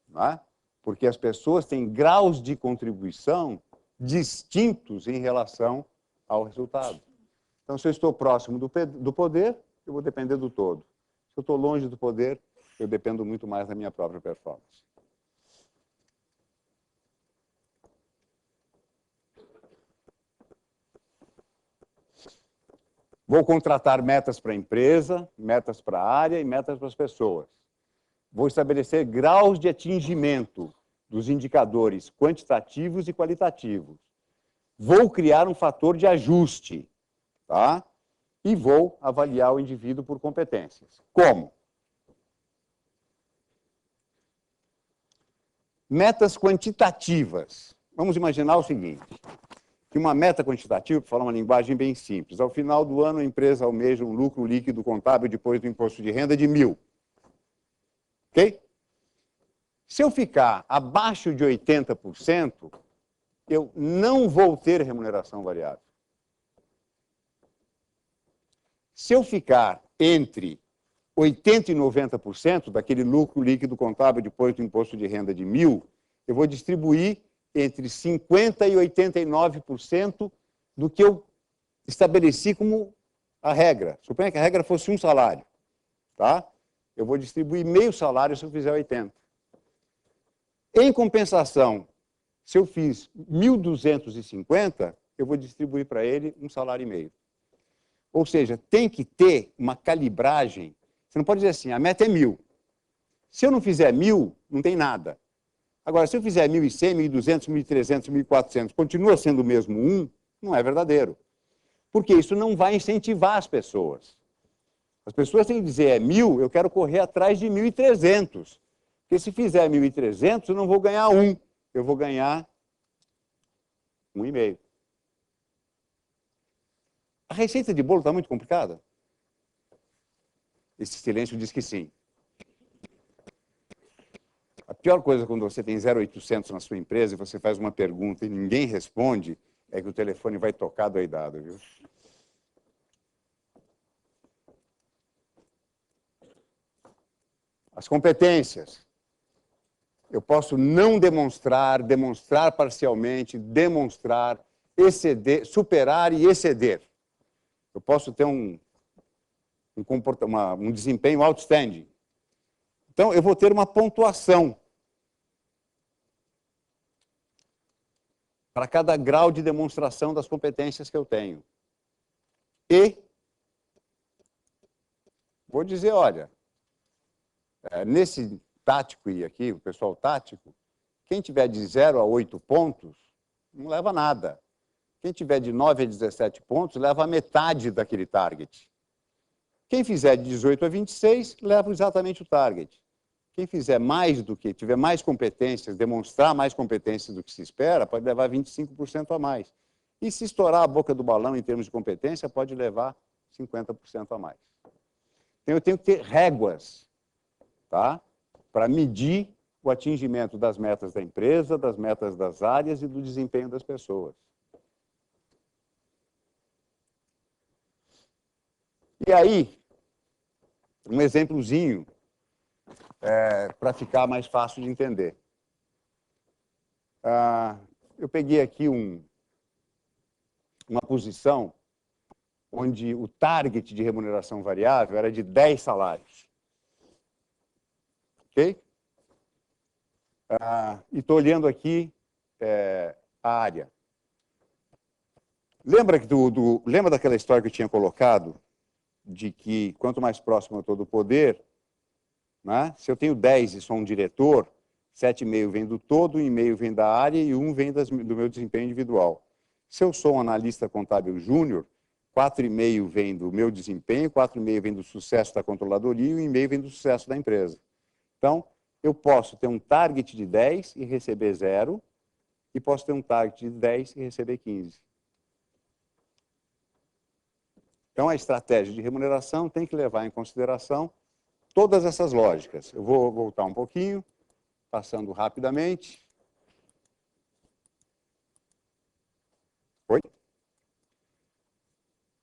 Não é? Porque as pessoas têm graus de contribuição distintos em relação ao resultado. Então, se eu estou próximo do poder, eu vou depender do todo. Se eu estou longe do poder, eu dependo muito mais da minha própria performance. Vou contratar metas para a empresa, metas para a área e metas para as pessoas. Vou estabelecer graus de atingimento dos indicadores quantitativos e qualitativos. Vou criar um fator de ajuste, tá? E vou avaliar o indivíduo por competências. Como? Metas quantitativas. Vamos imaginar o seguinte, que uma meta quantitativa, para falar uma linguagem bem simples, ao final do ano a empresa almeja um lucro líquido contábil depois do imposto de renda de 1.000. Ok? Se eu ficar abaixo de 80%, eu não vou ter remuneração variável. Se eu ficar entre 80% e 90% daquele lucro líquido contábil depois do imposto de renda de 1.000, eu vou distribuir entre 50% e 89% do que eu estabeleci como a regra. Suponha que a regra fosse um salário. Tá? Eu vou distribuir meio salário se eu fizer 80%. Em compensação, se eu fiz 1.250, eu vou distribuir para ele um salário e meio. Ou seja, tem que ter uma calibragem. Você não pode dizer assim, a meta é 1.000. Se eu não fizer 1.000, não tem nada. Agora, se eu fizer 1.100, 1.200, 1.300, 1.400, continua sendo o mesmo 1, não é verdadeiro. Porque isso não vai incentivar as pessoas. As pessoas têm que dizer, é 1.000, eu quero correr atrás de 1.300. Porque se fizer 1.300, eu não vou ganhar 1, eu vou ganhar 1,5. A receita de bolo está muito complicada? Esse silêncio diz que sim. A pior coisa quando você tem 0,800 na sua empresa e você faz uma pergunta e ninguém responde, é que o telefone vai tocar doidado, viu? As competências. Eu posso não demonstrar, demonstrar parcialmente, demonstrar, exceder, superar e exceder. Eu posso ter um desempenho outstanding. Então, eu vou ter uma pontuação para cada grau de demonstração das competências que eu tenho. E vou dizer, olha, nesse tático e aqui, o pessoal tático, quem tiver de 0 a 8 pontos, não leva nada. Quem tiver de 9 a 17 pontos, leva a metade daquele target. Quem fizer de 18 a 26, leva exatamente o target. Quem fizer mais do que, tiver mais competências, demonstrar mais competências do que se espera, pode levar 25% a mais. E se estourar a boca do balão em termos de competência, pode levar 50% a mais. Então, eu tenho que ter réguas, tá? Para medir o atingimento das metas da empresa, das metas das áreas e do desempenho das pessoas. E aí, um exemplozinho para ficar mais fácil de entender. Eu peguei aqui uma posição onde o target de remuneração variável era de 10 salários. Ok? E estou olhando aqui a área. Lembra daquela história que eu tinha colocado, de que quanto mais próximo eu estou do poder, né, se eu tenho 10 e sou um diretor, 7,5 vem do todo, 1,5 vem da área e 1 vem do meu desempenho individual. Se eu sou um analista contábil júnior, 4,5 vem do meu desempenho, 4,5 vem do sucesso da controladoria e 1,5 vem do sucesso da empresa. Então, eu posso ter um target de 10 e receber 0, e posso ter um target de 10 e receber 15. Então, a estratégia de remuneração tem que levar em consideração todas essas lógicas. Eu vou voltar um pouquinho, passando rapidamente. Oi?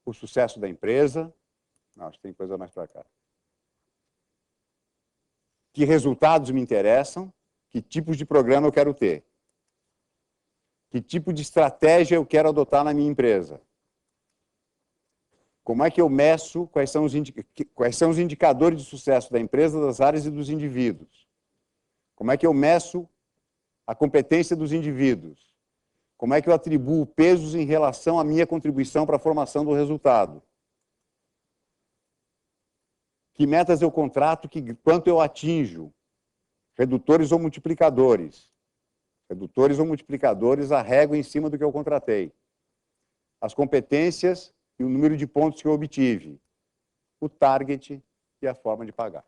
O sucesso da empresa. Não, acho que tem coisa mais para cá. Que resultados me interessam? Que tipos de programa eu quero ter? Que tipo de estratégia eu quero adotar na minha empresa? Como é que eu meço quais são os indicadores de sucesso da empresa, das áreas e dos indivíduos? Como é que eu meço a competência dos indivíduos? Como é que eu atribuo pesos em relação à minha contribuição para a formação do resultado? Que metas eu contrato, quanto eu atinjo? Redutores ou multiplicadores? Redutores ou multiplicadores, a régua em cima do que eu contratei. As competências e o número de pontos que eu obtive. O target e a forma de pagar.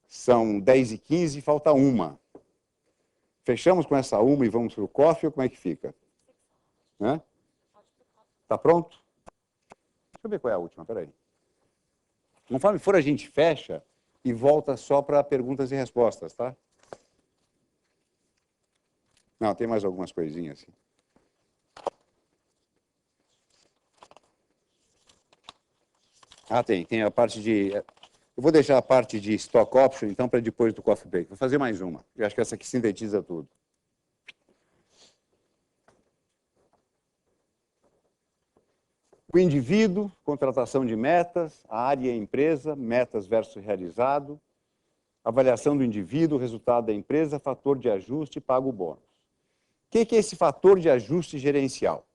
São 10h15 e falta uma. Fechamos com essa uma e vamos para o coffee ou como é que fica? Está pronto? Deixa eu ver qual é a última, peraí. Conforme for, a gente fecha e volta só para perguntas e respostas, tá? Não, tem mais algumas coisinhas. Tem a parte de... Eu vou deixar a parte de stock option, então, para depois do coffee break. Vou fazer mais uma. Eu acho que essa aqui sintetiza tudo. O indivíduo, contratação de metas, a área e a empresa, metas versus realizado, avaliação do indivíduo, resultado da empresa, fator de ajuste, pago bônus. O que é esse fator de ajuste gerencial?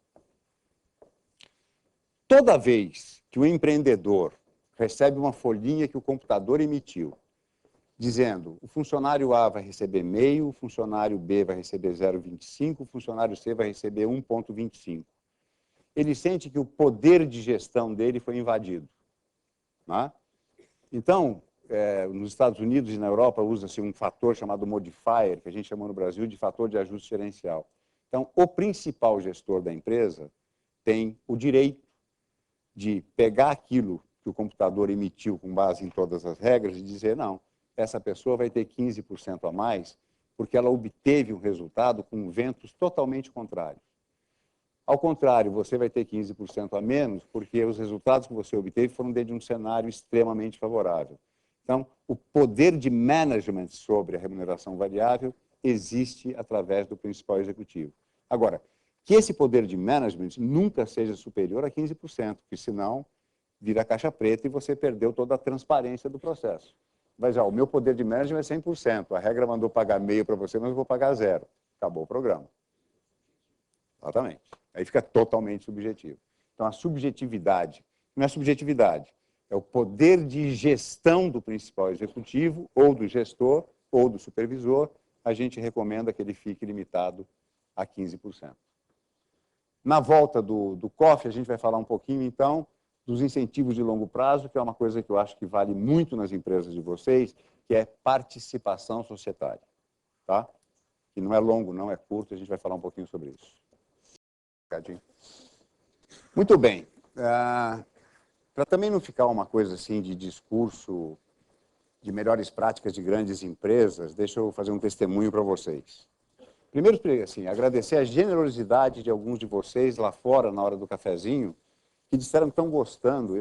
Toda vez que o empreendedor recebe uma folhinha que o computador emitiu, dizendo o funcionário A vai receber meio, o funcionário B vai receber 0,25, o funcionário C vai receber 1,25. ele sente que o poder de gestão dele foi invadido. Né? Então, nos Estados Unidos e na Europa usa-se um fator chamado modifier, que a gente chama no Brasil de fator de ajuste gerencial. Então, o principal gestor da empresa tem o direito de pegar aquilo que o computador emitiu com base em todas as regras e dizer, não, essa pessoa vai ter 15% a mais porque ela obteve um resultado com ventos totalmente contrários. Ao contrário, você vai ter 15% a menos porque os resultados que você obteve foram dentro de um cenário extremamente favorável. Então, o poder de management sobre a remuneração variável existe através do principal executivo. Agora, que esse poder de management nunca seja superior a 15%, porque senão vira caixa preta e você perdeu toda a transparência do processo. Vai dizer, o meu poder de management é 100%, a regra mandou pagar meio para você, mas eu vou pagar zero. Acabou o programa. Exatamente. Aí fica totalmente subjetivo. Então, a subjetividade, não é subjetividade, é o poder de gestão do principal executivo, ou do gestor, ou do supervisor, a gente recomenda que ele fique limitado a 15%. Na volta do COF, a gente vai falar um pouquinho, então, dos incentivos de longo prazo, que é uma coisa que eu acho que vale muito nas empresas de vocês, que é participação societária. Tá? Que não é longo, não é curto, a gente vai falar um pouquinho sobre isso. Muito bem. Para também não ficar uma coisa assim de discurso de melhores práticas de grandes empresas, deixa eu fazer um testemunho para vocês. Primeiro, assim, agradecer a generosidade de alguns de vocês lá fora, na hora do cafezinho, que disseram que estão gostando.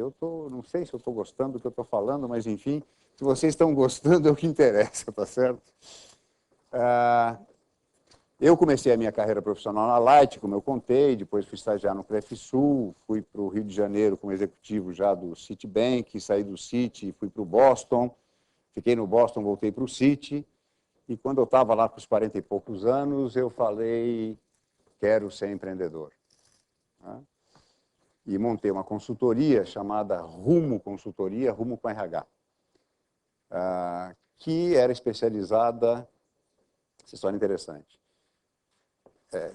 Não sei se eu estou gostando do que eu estou falando, mas, enfim, se vocês estão gostando é o que interessa, tá certo? Eu comecei a minha carreira profissional na Light, como eu contei, depois fui estagiar no Crefisul, fui para o Rio de Janeiro como executivo já do Citibank, saí do Citi e fui para o Boston, fiquei no Boston, voltei para o Citi, e quando eu estava lá com os 40 e poucos anos, eu falei, quero ser empreendedor. Né? E montei uma consultoria chamada Rumo Consultoria, Rumo com RH, que era especializada, essa história é interessante,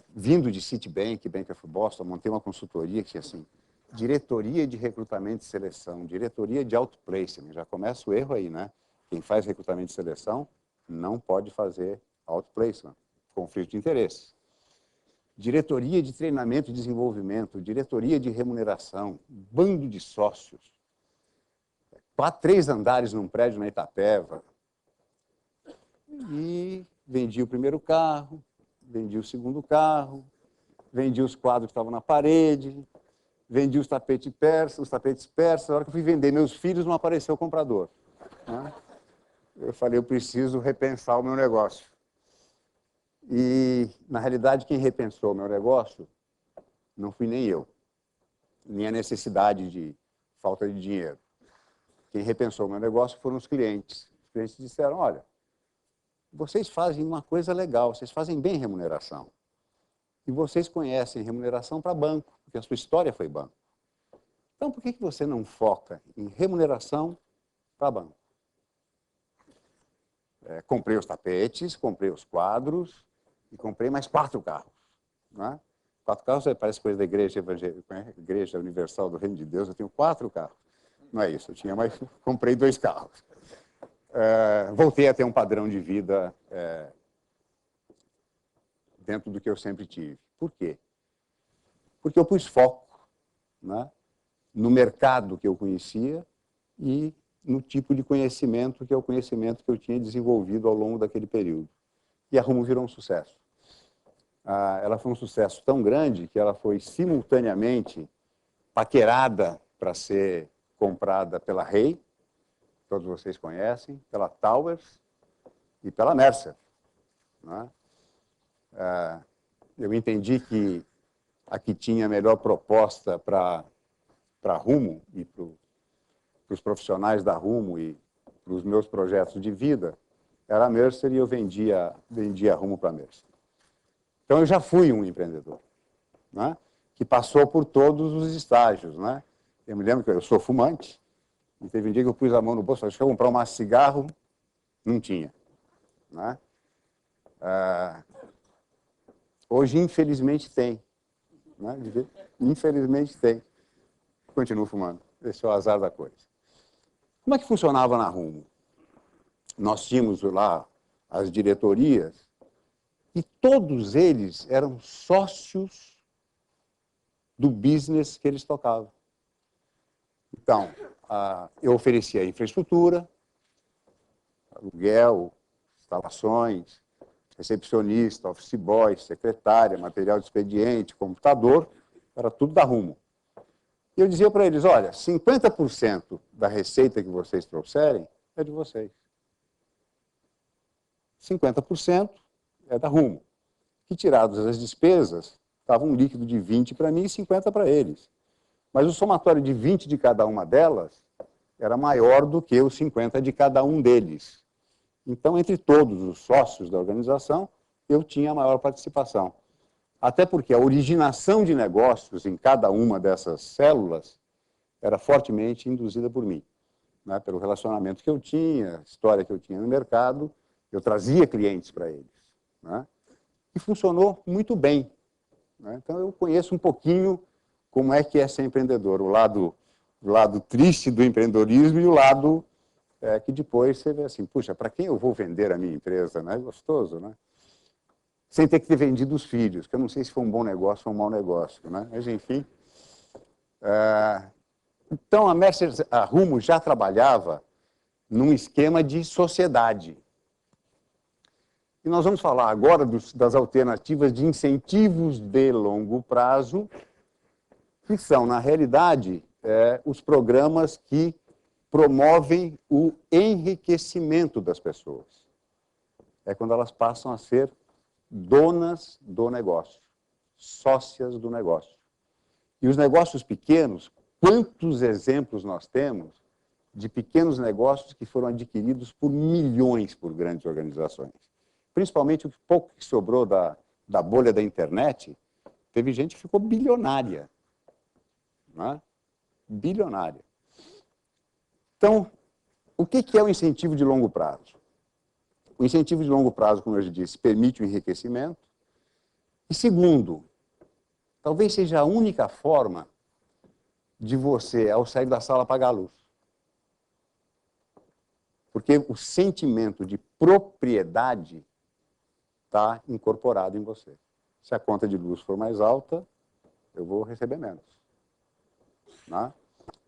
vindo de Citibank, Bank of Boston, montei uma consultoria que, assim, diretoria de recrutamento e seleção, diretoria de outplacement, já começa o erro aí, né? Quem faz recrutamento e seleção não pode fazer outplacement, conflito de interesse. Diretoria de treinamento e desenvolvimento, diretoria de remuneração, bando de sócios, 3 andares num prédio na Itapeva, e vendi o primeiro carro, vendi o segundo carro, vendi os quadros que estavam na parede, vendi os tapetes persas. Na hora que eu fui vender meus filhos, não apareceu o comprador. Né? Eu falei, eu preciso repensar o meu negócio. E, na realidade, quem repensou o meu negócio não fui nem eu, nem a necessidade de falta de dinheiro. Quem repensou o meu negócio foram os clientes. Os clientes disseram, olha, vocês fazem uma coisa legal, vocês fazem bem remuneração. E vocês conhecem remuneração para banco, porque a sua história foi banco. Então, por que você não foca em remuneração para banco? Comprei os tapetes, comprei os quadros e comprei mais 4 carros. Né? 4 carros parece coisa da igreja evangélica, Igreja Universal do Reino de Deus, eu tenho 4 carros. Não é isso, eu tinha mais, comprei 2 carros. Voltei a ter um padrão de vida dentro do que eu sempre tive. Por quê? Porque eu pus foco, né, no mercado que eu conhecia e no tipo de conhecimento que é o conhecimento que eu tinha desenvolvido ao longo daquele período. E a Rumo virou um sucesso. Ela foi um sucesso tão grande que ela foi simultaneamente paquerada para ser comprada pela Rei, todos vocês conhecem, pela Towers e pela Mercer. Né? Eu entendi que a que tinha a melhor proposta para Rumo e para os profissionais da Rumo e para os meus projetos de vida era a Mercer e eu vendia Rumo para a Mercer. Então, eu já fui um empreendedor, né, que passou por todos os estágios. Né? Eu me lembro que eu sou fumante, e teve um dia que eu pus a mão no bolso, falei, deixa eu comprar um maço de cigarro, não tinha. Né? Hoje, infelizmente, tem. Né? Infelizmente tem. Continuo fumando. Esse é o azar da coisa. Como é que funcionava na Rumo? Nós tínhamos lá as diretorias e todos eles eram sócios do business que eles tocavam. Então, eu oferecia infraestrutura, aluguel, instalações, recepcionista, office boy, secretária, material de expediente, computador, era tudo da Rumo. E eu dizia para eles, olha, 50% da receita que vocês trouxerem é de vocês. 50% é da Rumo. Que, tiradas as despesas, estava um líquido de 20 para mim e 50 para eles. Mas o somatório de 20 de cada uma delas era maior do que os 50 de cada um deles. Então, entre todos os sócios da organização, eu tinha a maior participação. Até porque a originação de negócios em cada uma dessas células era fortemente induzida por mim. Né? Pelo relacionamento que eu tinha, a história que eu tinha no mercado, eu trazia clientes para eles. Né? E funcionou muito bem. Né? Então, eu conheço um pouquinho como é que é ser empreendedor, o lado triste do empreendedorismo e o lado que depois você vê assim, puxa, para quem eu vou vender a minha empresa? Né? É gostoso, né? Sem ter que ter vendido os filhos, que eu não sei se foi um bom negócio ou um mau negócio. Né? Mas, enfim. Então, a Rumo já trabalhava num esquema de sociedade. E nós vamos falar agora das alternativas de incentivos de longo prazo, que são, na realidade, os programas que promovem o enriquecimento das pessoas. É quando elas passam a ser donas do negócio, sócias do negócio. E os negócios pequenos, quantos exemplos nós temos de pequenos negócios que foram adquiridos por milhões por grandes organizações? Principalmente o pouco que sobrou da bolha da internet, teve gente que ficou bilionária. Né? Bilionária. Então, o que é o incentivo de longo prazo? O incentivo de longo prazo, como eu já disse, permite o enriquecimento. E segundo, talvez seja a única forma de você, ao sair da sala, apagar a luz. Porque o sentimento de propriedade está incorporado em você. Se a conta de luz for mais alta, eu vou receber menos. Né?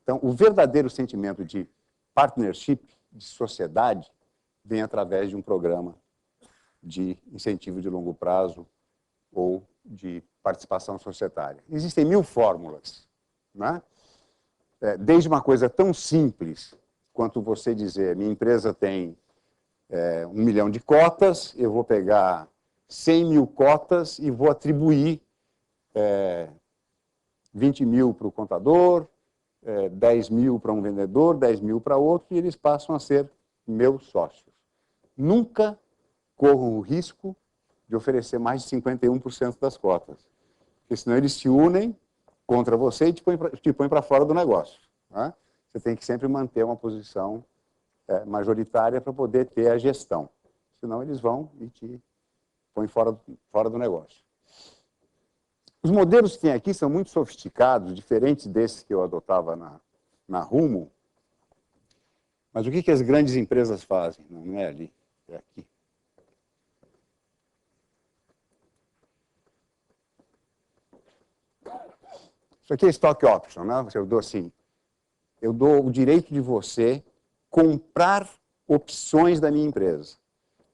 Então, o verdadeiro sentimento de partnership, de sociedade, vem através de um programa de incentivo de longo prazo ou de participação societária. Existem 1000 fórmulas. Né? Desde uma coisa tão simples quanto você dizer, minha empresa tem 1 milhão de cotas, eu vou pegar 100 mil cotas e vou atribuir 20 mil para o contador, 10 mil para um vendedor, 10 mil para outro, e eles passam a ser meus sócios. Nunca corro o risco de oferecer mais de 51% das cotas, porque senão eles se unem contra você e te põem para fora do negócio. Né? Você tem que sempre manter uma posição majoritária para poder ter a gestão, senão eles vão e te põem fora do negócio. Os modelos que tem aqui são muito sofisticados, diferentes desses que eu adotava na Rumo. Mas o que as grandes empresas fazem? Não é ali, é aqui. Isso aqui é stock option, né? Eu dou assim, eu dou o direito de você comprar opções da minha empresa.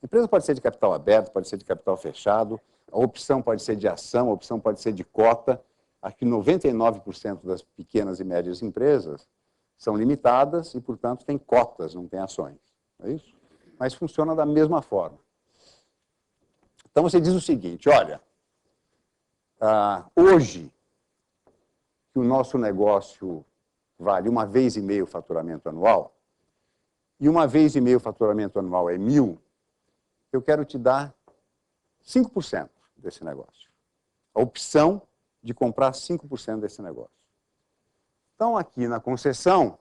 A empresa pode ser de capital aberto, pode ser de capital fechado, a opção pode ser de ação, a opção pode ser de cota. Aqui 99% das pequenas e médias empresas são limitadas e, portanto, têm cotas, não têm ações. É isso? Mas funciona da mesma forma. Então, você diz o seguinte, olha, hoje, que o nosso negócio vale 1,5 vezes o faturamento anual, e 1,5 vezes o faturamento anual é 1.000, eu quero te dar 5% desse negócio. A opção de comprar 5% desse negócio. Então, aqui na concessão,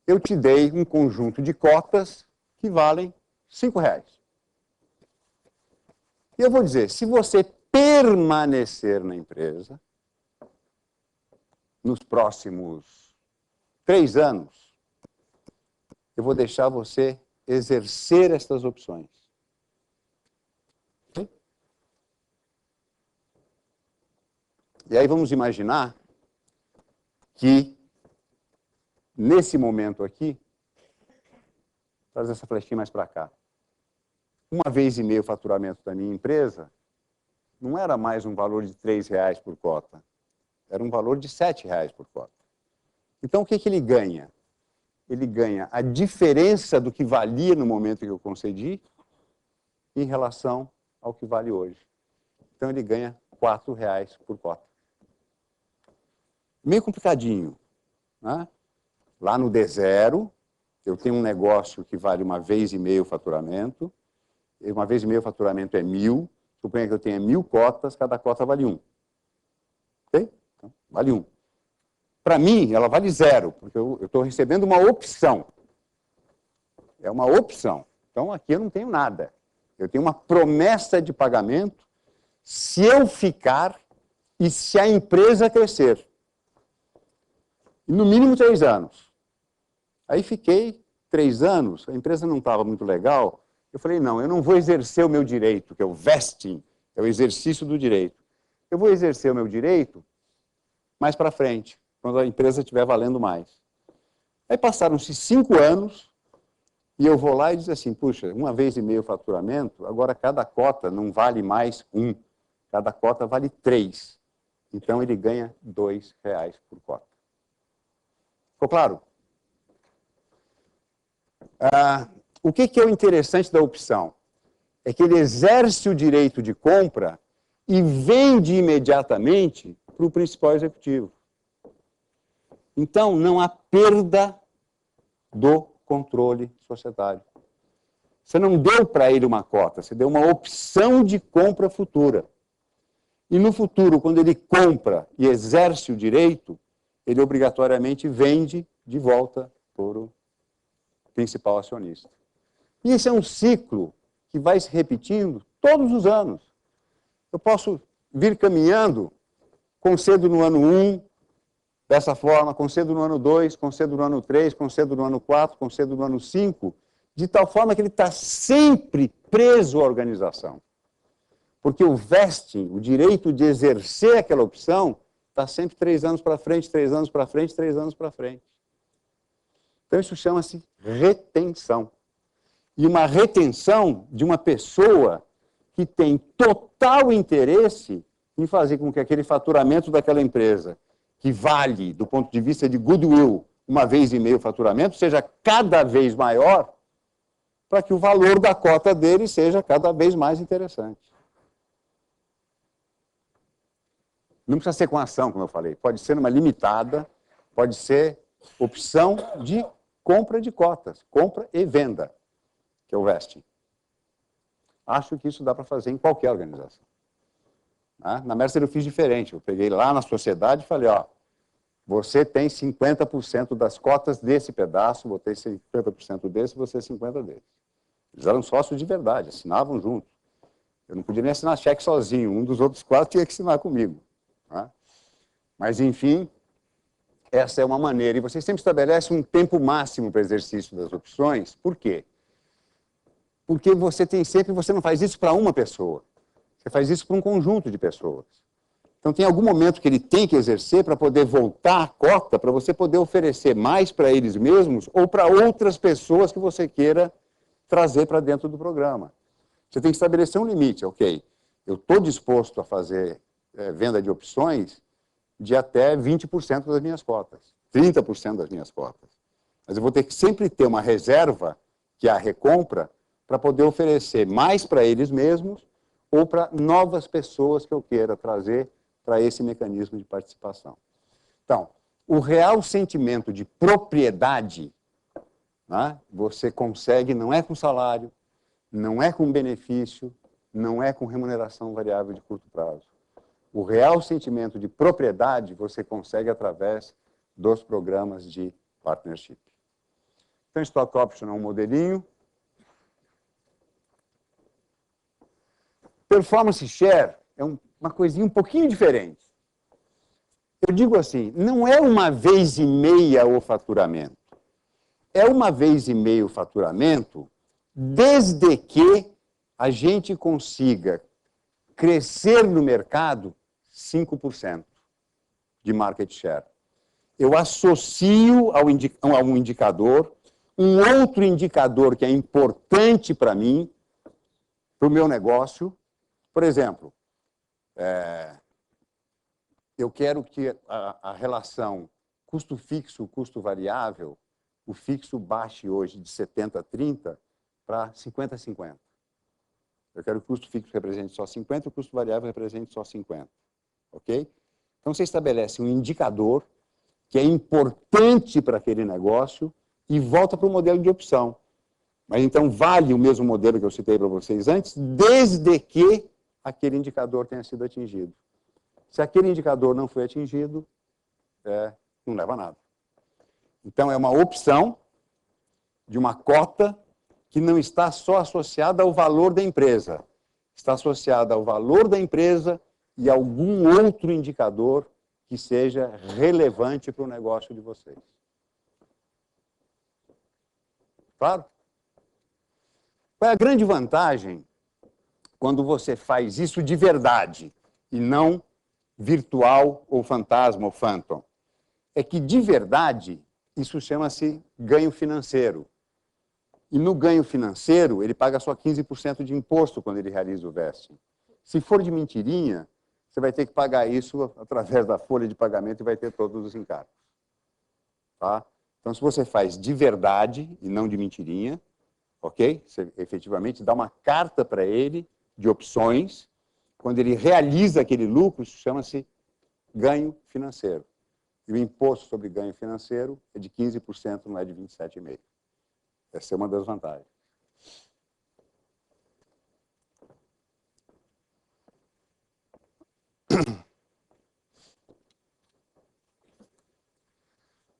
eu te dei um conjunto de cotas que valem R$5. E eu vou dizer, se você permanecer na empresa nos próximos 3 anos, eu vou deixar você exercer estas opções. Okay? E aí vamos imaginar que, nesse momento aqui, traz essa flechinha mais para cá. 1,5 vezes o faturamento da minha empresa não era mais um valor de R$3 por cota, era um valor de R$7 por cota. Então, o que ele ganha? Ele ganha a diferença do que valia no momento que eu concedi em relação ao que vale hoje. Então, ele ganha R$4 por cota. Meio complicadinho, né? Lá no D0, eu tenho um negócio que vale 1,5 vezes o faturamento. 1,5 vezes o faturamento é 1.000. Suponha que eu tenha 1.000 cotas, cada cota vale 1. Ok? Então, vale 1. Para mim, ela vale 0, porque eu estou recebendo uma opção. É uma opção. Então, aqui eu não tenho nada. Eu tenho uma promessa de pagamento se eu ficar e se a empresa crescer. E no mínimo 3 anos. Aí fiquei 3 anos, a empresa não estava muito legal. Eu falei, não, eu não vou exercer o meu direito, que é o vesting, é o exercício do direito. Eu vou exercer o meu direito mais para frente, quando a empresa estiver valendo mais. Aí passaram-se 5 anos, e eu vou lá e digo assim, puxa, 1,5 vezes o faturamento, agora cada cota não vale mais 1, cada cota vale 3. Então ele ganha R$2 por cota. Ficou claro? O que é o interessante da opção? É que ele exerce o direito de compra e vende imediatamente para o principal executivo. Então, não há perda do controle societário. Você não deu para ele uma cota, você deu uma opção de compra futura. E no futuro, quando ele compra e exerce o direito, ele obrigatoriamente vende de volta para o principal acionista. E esse é um ciclo que vai se repetindo todos os anos. Eu posso vir caminhando, concedo no ano 1, dessa forma, concedo no ano 2, concedo no ano 3, concedo no ano 4, concedo no ano 5, de tal forma que ele está sempre preso à organização. Porque o vesting, o direito de exercer aquela opção, está sempre 3 anos para frente, 3 anos para frente, 3 anos para frente. Então, isso chama-se retenção. E uma retenção de uma pessoa que tem total interesse em fazer com que aquele faturamento daquela empresa, que vale, do ponto de vista de goodwill, 1,5 vezes o faturamento, seja cada vez maior, para que o valor da cota dele seja cada vez mais interessante. Não precisa ser com ação, como eu falei. Pode ser numa limitada, pode ser opção de compra de cotas, compra e venda, que é o vesting. Acho que isso dá para fazer em qualquer organização. Na Mercer eu fiz diferente. Eu peguei lá na sociedade e falei, ó, você tem 50% das cotas desse pedaço, botei 50% desse, você 50% desse. Eles eram sócios de verdade, assinavam juntos. Eu não podia nem assinar cheque sozinho, um dos outros 4 tinha que assinar comigo. Mas, enfim, essa é uma maneira. E você sempre estabelece um tempo máximo para exercício das opções. Por quê? Porque você não faz isso para uma pessoa. Você faz isso para um conjunto de pessoas. Então, tem algum momento que ele tem que exercer para poder voltar a cota, para você poder oferecer mais para eles mesmos ou para outras pessoas que você queira trazer para dentro do programa. Você tem que estabelecer um limite, ok? Eu estou disposto a fazer venda de opções de até 20% das minhas cotas, 30% das minhas cotas. Mas eu vou ter que sempre ter uma reserva, que é a recompra, para poder oferecer mais para eles mesmos ou para novas pessoas que eu queira trazer para esse mecanismo de participação. Então, o real sentimento de propriedade, né, você consegue, não é com salário, não é com benefício, não é com remuneração variável de curto prazo. O real sentimento de propriedade você consegue através dos programas de partnership. Então, Stock Option é um modelinho. Performance Share é uma coisinha um pouquinho diferente. Eu digo assim, não é uma vez e meia o faturamento. É uma vez e meia o faturamento, desde que a gente consiga crescer no mercado 5% de market share. Eu associo a um indicador, um outro indicador que é importante para mim, para o meu negócio. Por exemplo, eu quero que a relação custo fixo, custo variável, o fixo baixe hoje de 70-30 para 50-50. Eu quero que o custo fixo represente só 50 e o custo variável represente só 50. Ok? Então, você estabelece um indicador que é importante para aquele negócio e volta para o modelo de opção. Mas, então, vale o mesmo modelo que eu citei para vocês antes, desde que aquele indicador tenha sido atingido. Se aquele indicador não foi atingido, não leva a nada. Então, é uma opção de uma cota que não está só associada ao valor da empresa, está associada ao valor da empresa e a algum outro indicador que seja relevante para o negócio de vocês. Claro? Qual é a grande vantagem quando você faz isso de verdade e não virtual ou fantasma ou phantom? É que, de verdade, isso chama-se ganho financeiro. E no ganho financeiro, ele paga só 15% de imposto quando ele realiza o vesting. Se for de mentirinha, você vai ter que pagar isso através da folha de pagamento e vai ter todos os encargos. Tá? Então, se você faz de verdade e não de mentirinha, ok? Você efetivamente dá uma carta para ele de opções. Quando ele realiza aquele lucro, isso chama-se ganho financeiro. E o imposto sobre ganho financeiro é de 15%, não é de 27,5%. Essa é uma das vantagens.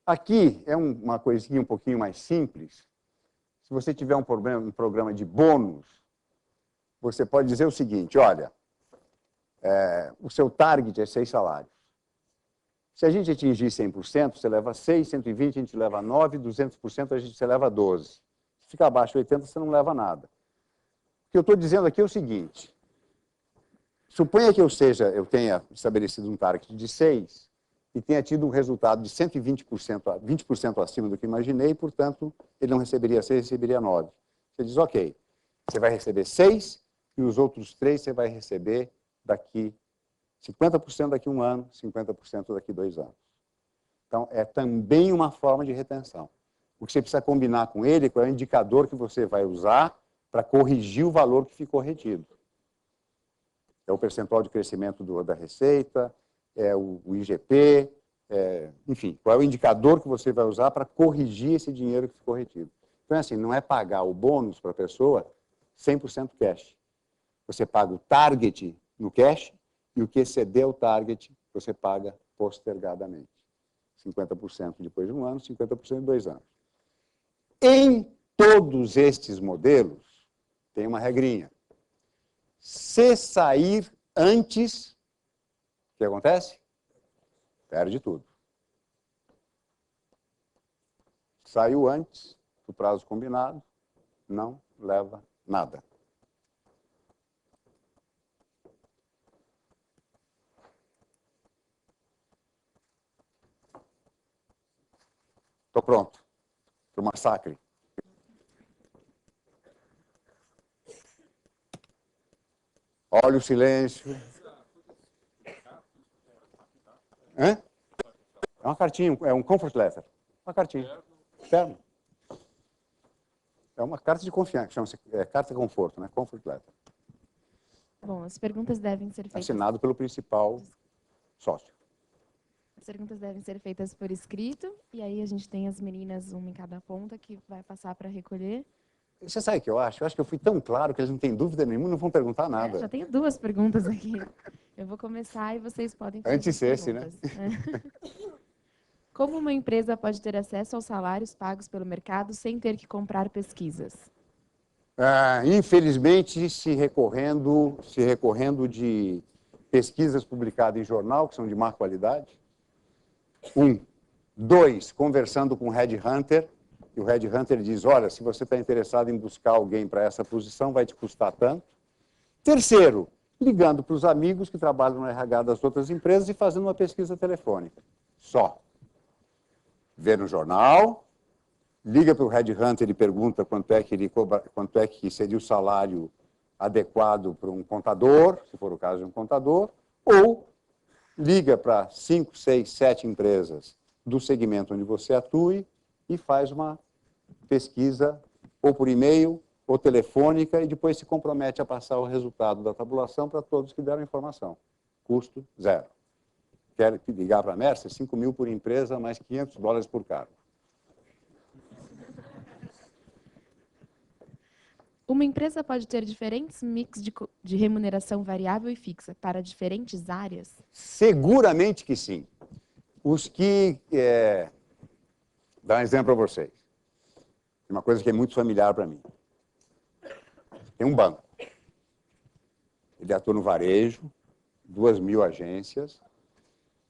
Aqui é uma coisinha um pouquinho mais simples. Se você tiver um programa de bônus, você pode dizer o seguinte, olha, o seu target é 6 salários. Se a gente atingir 100%, você leva 6, 120, a gente leva 9, 200% você leva 12. Se ficar abaixo de 80, você não leva nada. O que eu estou dizendo aqui é o seguinte, suponha que eu tenha estabelecido um target de 6 e tenha tido um resultado de 120%, 20% acima do que imaginei, portanto, ele não receberia 6, receberia 9. Você diz, ok, você vai receber 6 e os outros 3 você vai receber daqui 50% daqui a 1 ano, 50% daqui a 2 anos. Então, é também uma forma de retenção. O que você precisa combinar com ele, qual é o indicador que você vai usar para corrigir o valor que ficou retido. É o percentual de crescimento da receita, é o IGP, enfim, qual é o indicador que você vai usar para corrigir esse dinheiro que ficou retido. Então, assim, não é pagar o bônus para a pessoa 100% cash. Você paga o target no cash e o que exceder o target você paga postergadamente. 50% depois de 1 ano, 50% em 2 anos. Em todos estes modelos, tem uma regrinha. Se sair antes, o que acontece? Perde tudo. Saiu antes do prazo combinado, não leva nada. Estou pronto para o massacre. Olha o silêncio. Hã? É uma cartinha, é um comfort letter. Uma cartinha. Externo. É uma carta de confiança, chama-se carta de conforto, né? Comfort letter. Bom, as perguntas devem ser feitas... Assinado pelo principal sócio. As perguntas devem ser feitas por escrito, e aí a gente tem as meninas, uma em cada ponta, que vai passar para recolher. Você sabe o que eu acho? Eu acho que eu fui tão claro que eles não têm dúvida nenhuma, não vão perguntar nada. Já tenho 2 perguntas aqui. Eu vou começar e vocês podem fazer Antes esse, né? Como uma empresa pode ter acesso aos salários pagos pelo mercado sem ter que comprar pesquisas? Infelizmente, se recorrendo de pesquisas publicadas em jornal, que são de má qualidade. 1. 2, conversando com o headhunter, e o headhunter diz, olha, se você está interessado em buscar alguém para essa posição, vai te custar tanto. Terceiro, ligando para os amigos que trabalham no RH das outras empresas e fazendo uma pesquisa telefônica. Só. Vê no jornal, liga para o headhunter e pergunta quanto é que seria o salário adequado para um contador, se for o caso de um contador, ou liga para 5, 6, 7 empresas do segmento onde você atue e faz uma pesquisa ou por e-mail ou telefônica e depois se compromete a passar o resultado da tabulação para todos que deram informação. Custo zero. Quer ligar para a Mercer? 5 mil por empresa, mais $500 por cargo. Uma empresa pode ter diferentes mix de remuneração variável e fixa para diferentes áreas? Seguramente que sim. Os que... Dar um exemplo para vocês. Uma coisa que é muito familiar para mim. Tem um banco. Ele atua no varejo, 2.000 agências.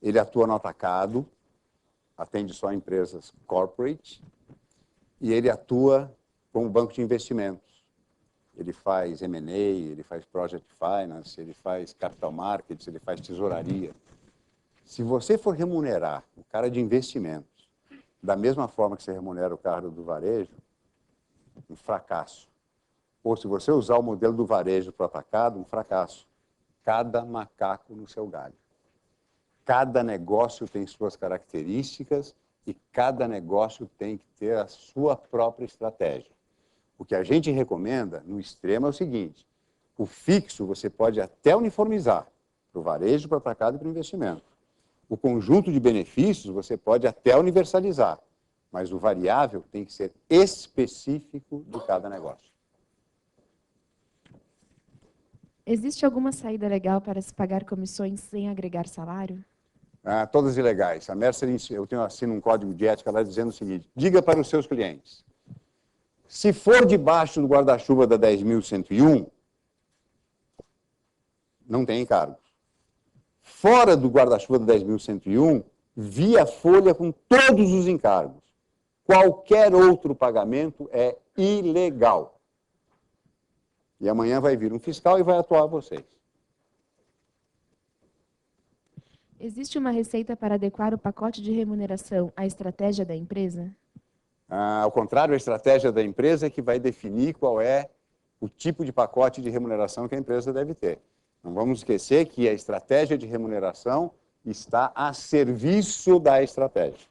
Ele atua no atacado, atende só empresas corporate. E ele atua como banco de investimentos. Ele faz M&A, ele faz project finance, ele faz capital markets, ele faz tesouraria. Se você for remunerar o cara de investimentos da mesma forma que você remunera o cara do varejo, um fracasso. Ou se você usar o modelo do varejo para o atacado, um fracasso. Cada macaco no seu galho. Cada negócio tem suas características e cada negócio tem que ter a sua própria estratégia. O que a gente recomenda, no extremo, é o seguinte: o fixo você pode até uniformizar para o varejo, para o atacado e para o investimento. O conjunto de benefícios você pode até universalizar, mas o variável tem que ser específico de cada negócio. Existe alguma saída legal para se pagar comissões sem agregar salário? Todas ilegais. A Mercer, eu assino um código de ética lá dizendo o seguinte: diga para os seus clientes, se for debaixo do guarda-chuva da 10.101, não tem encargos. Fora do guarda-chuva da 10.101, via folha com todos os encargos. Qualquer outro pagamento é ilegal. E amanhã vai vir um fiscal e vai atuar vocês. Existe uma receita para adequar o pacote de remuneração à estratégia da empresa? Ao contrário, a estratégia da empresa é que vai definir qual é o tipo de pacote de remuneração que a empresa deve ter. Não vamos esquecer que a estratégia de remuneração está a serviço da estratégia.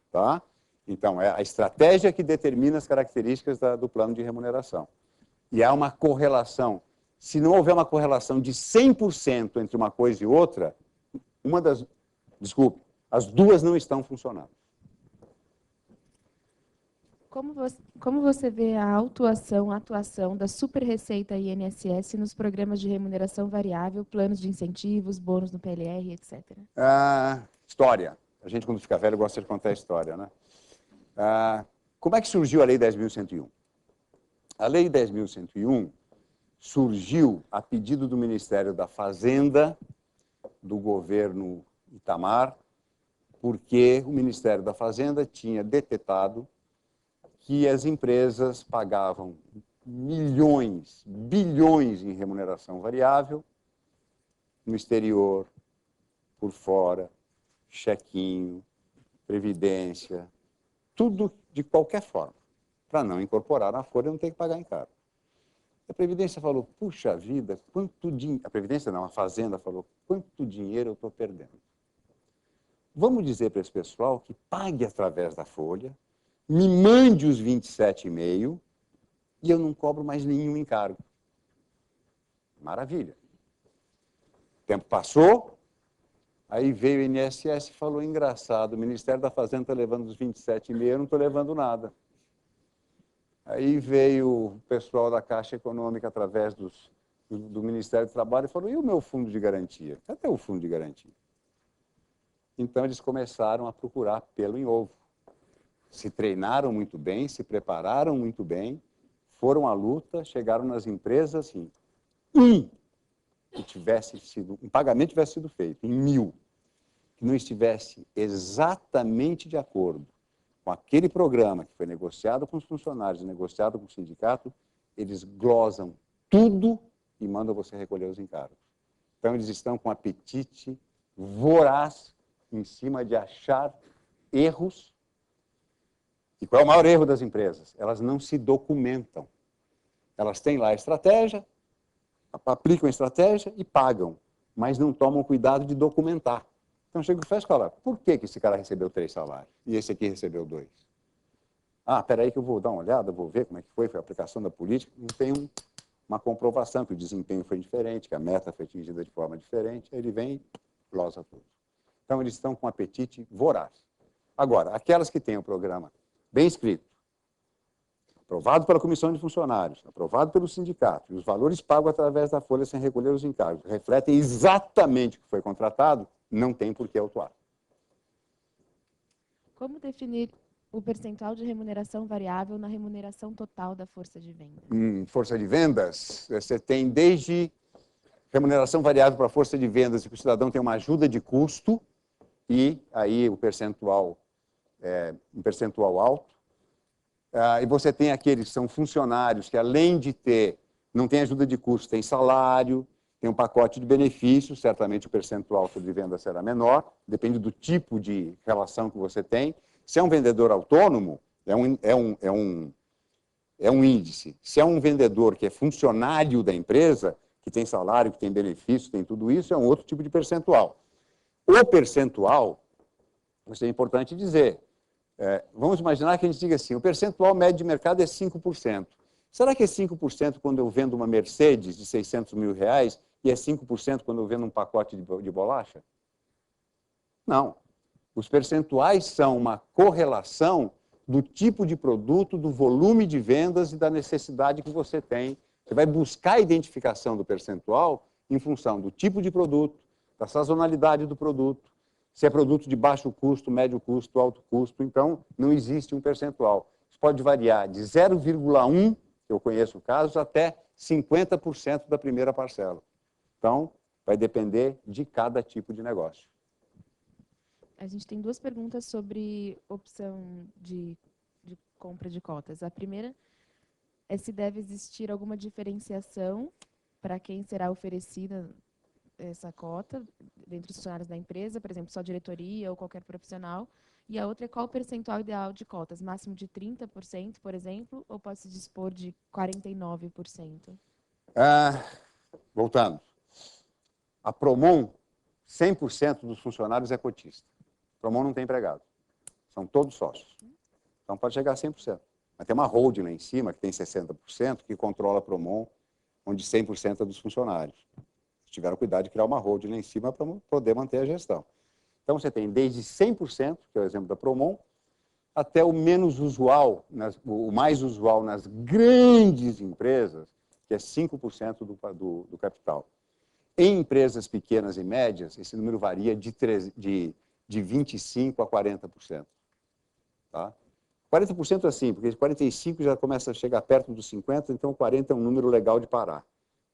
Tá? Então, é a estratégia que determina as características do plano de remuneração. E há uma correlação. Se não houver uma correlação de 100% entre uma coisa e outra, as duas não estão funcionando. Como você vê a atuação da Super-Receita e INSS nos programas de remuneração variável, planos de incentivos, bônus no PLR, etc.? História. A gente, quando fica velho, gosta de contar a história, né? Como é que surgiu a Lei 10.101? A Lei 10.101 surgiu a pedido do Ministério da Fazenda, do governo Itamar, porque o Ministério da Fazenda tinha detectado que as empresas pagavam milhões, bilhões em remuneração variável no exterior, por fora, chequinho, previdência, tudo de qualquer forma, para não incorporar na folha e não ter que pagar encargo. A Previdência falou, puxa vida, quanto dinheiro... A Previdência não, a Fazenda falou, quanto dinheiro eu estou perdendo. Vamos dizer para esse pessoal que pague através da folha, me mande os 27,5 e eu não cobro mais nenhum encargo. Maravilha. O tempo passou, aí veio o INSS e falou, engraçado, o Ministério da Fazenda está levando os 27,5, eu não estou levando nada. Aí veio o pessoal da Caixa Econômica, através do Ministério do Trabalho, e falou, e o meu fundo de garantia? Cadê o fundo de garantia? Então, eles começaram a procurar pelo em ovo. Se treinaram muito bem, se prepararam muito bem, foram à luta, chegaram nas empresas assim, que um pagamento tivesse sido feito em 1.000, que não estivesse exatamente de acordo com aquele programa que foi negociado com os funcionários, negociado com o sindicato, eles glosam tudo e mandam você recolher os encargos. Então, eles estão com apetite voraz em cima de achar erros. E qual é o maior erro das empresas? Elas não se documentam. Elas têm lá a estratégia, aplicam a estratégia e pagam, mas não tomam cuidado de documentar. Então, chega o FESC e fala, por que esse cara recebeu 3 salários e esse aqui recebeu 2? Ah, espera aí que eu vou dar uma olhada, vou ver como é que foi a aplicação da política. Não tem uma comprovação que o desempenho foi diferente, que a meta foi atingida de forma diferente. Ele vem e glosa tudo. Então, eles estão com um apetite voraz. Agora, aquelas que têm o programa bem escrito, aprovado pela comissão de funcionários, aprovado pelo sindicato, e os valores pagos através da folha sem recolher os encargos, refletem exatamente o que foi contratado, não tem por que autuar. Como definir o percentual de remuneração variável na remuneração total da força de vendas? Força de vendas, você tem desde remuneração variável para a força de vendas, que o cidadão tem uma ajuda de custo, e aí o percentual é um percentual alto. E você tem aqueles que são funcionários que, além de ter, não tem ajuda de custo, tem salário, tem um pacote de benefícios, certamente o percentual sobre venda será menor, depende do tipo de relação que você tem. Se é um vendedor autônomo, é um índice. Se é um vendedor que é funcionário da empresa, que tem salário, que tem benefício, tem tudo isso, é um outro tipo de percentual. O percentual, isso é importante dizer, vamos imaginar que a gente diga assim, o percentual médio de mercado é 5%. Será que é 5% quando eu vendo uma Mercedes de 600 mil reais e é 5% quando eu vendo um pacote de bolacha? Não. Os percentuais são uma correlação do tipo de produto, do volume de vendas e da necessidade que você tem. Você vai buscar a identificação do percentual em função do tipo de produto, da sazonalidade do produto, se é produto de baixo custo, médio custo, alto custo. Então, não existe um percentual. Isso pode variar de 0,1%, eu conheço casos, até 50% da primeira parcela. Então, vai depender de cada tipo de negócio. A gente tem 2 perguntas sobre opção de compra de cotas. A primeira é se deve existir alguma diferenciação para quem será oferecida essa cota dentre os funcionários da empresa, por exemplo, só diretoria ou qualquer profissional. E a outra é qual o percentual ideal de cotas? Máximo de 30%, por exemplo, ou pode se dispor de 49%? Voltando. A Promon, 100% dos funcionários é cotista. A Promon não tem empregado. São todos sócios. Então, pode chegar a 100%. Mas tem uma holding lá em cima, que tem 60%, que controla a Promon, onde 100% é dos funcionários. Tiveram cuidado de criar uma holding lá em cima para poder manter a gestão. Então, você tem desde 100%, que é o exemplo da Promon, até o menos usual, o mais usual nas grandes empresas, que é 5% do capital. Em empresas pequenas e médias, esse número varia de 25% a 40%. Tá? 40% assim, porque 45% já começa a chegar perto dos 50%, então 40% é um número legal de parar.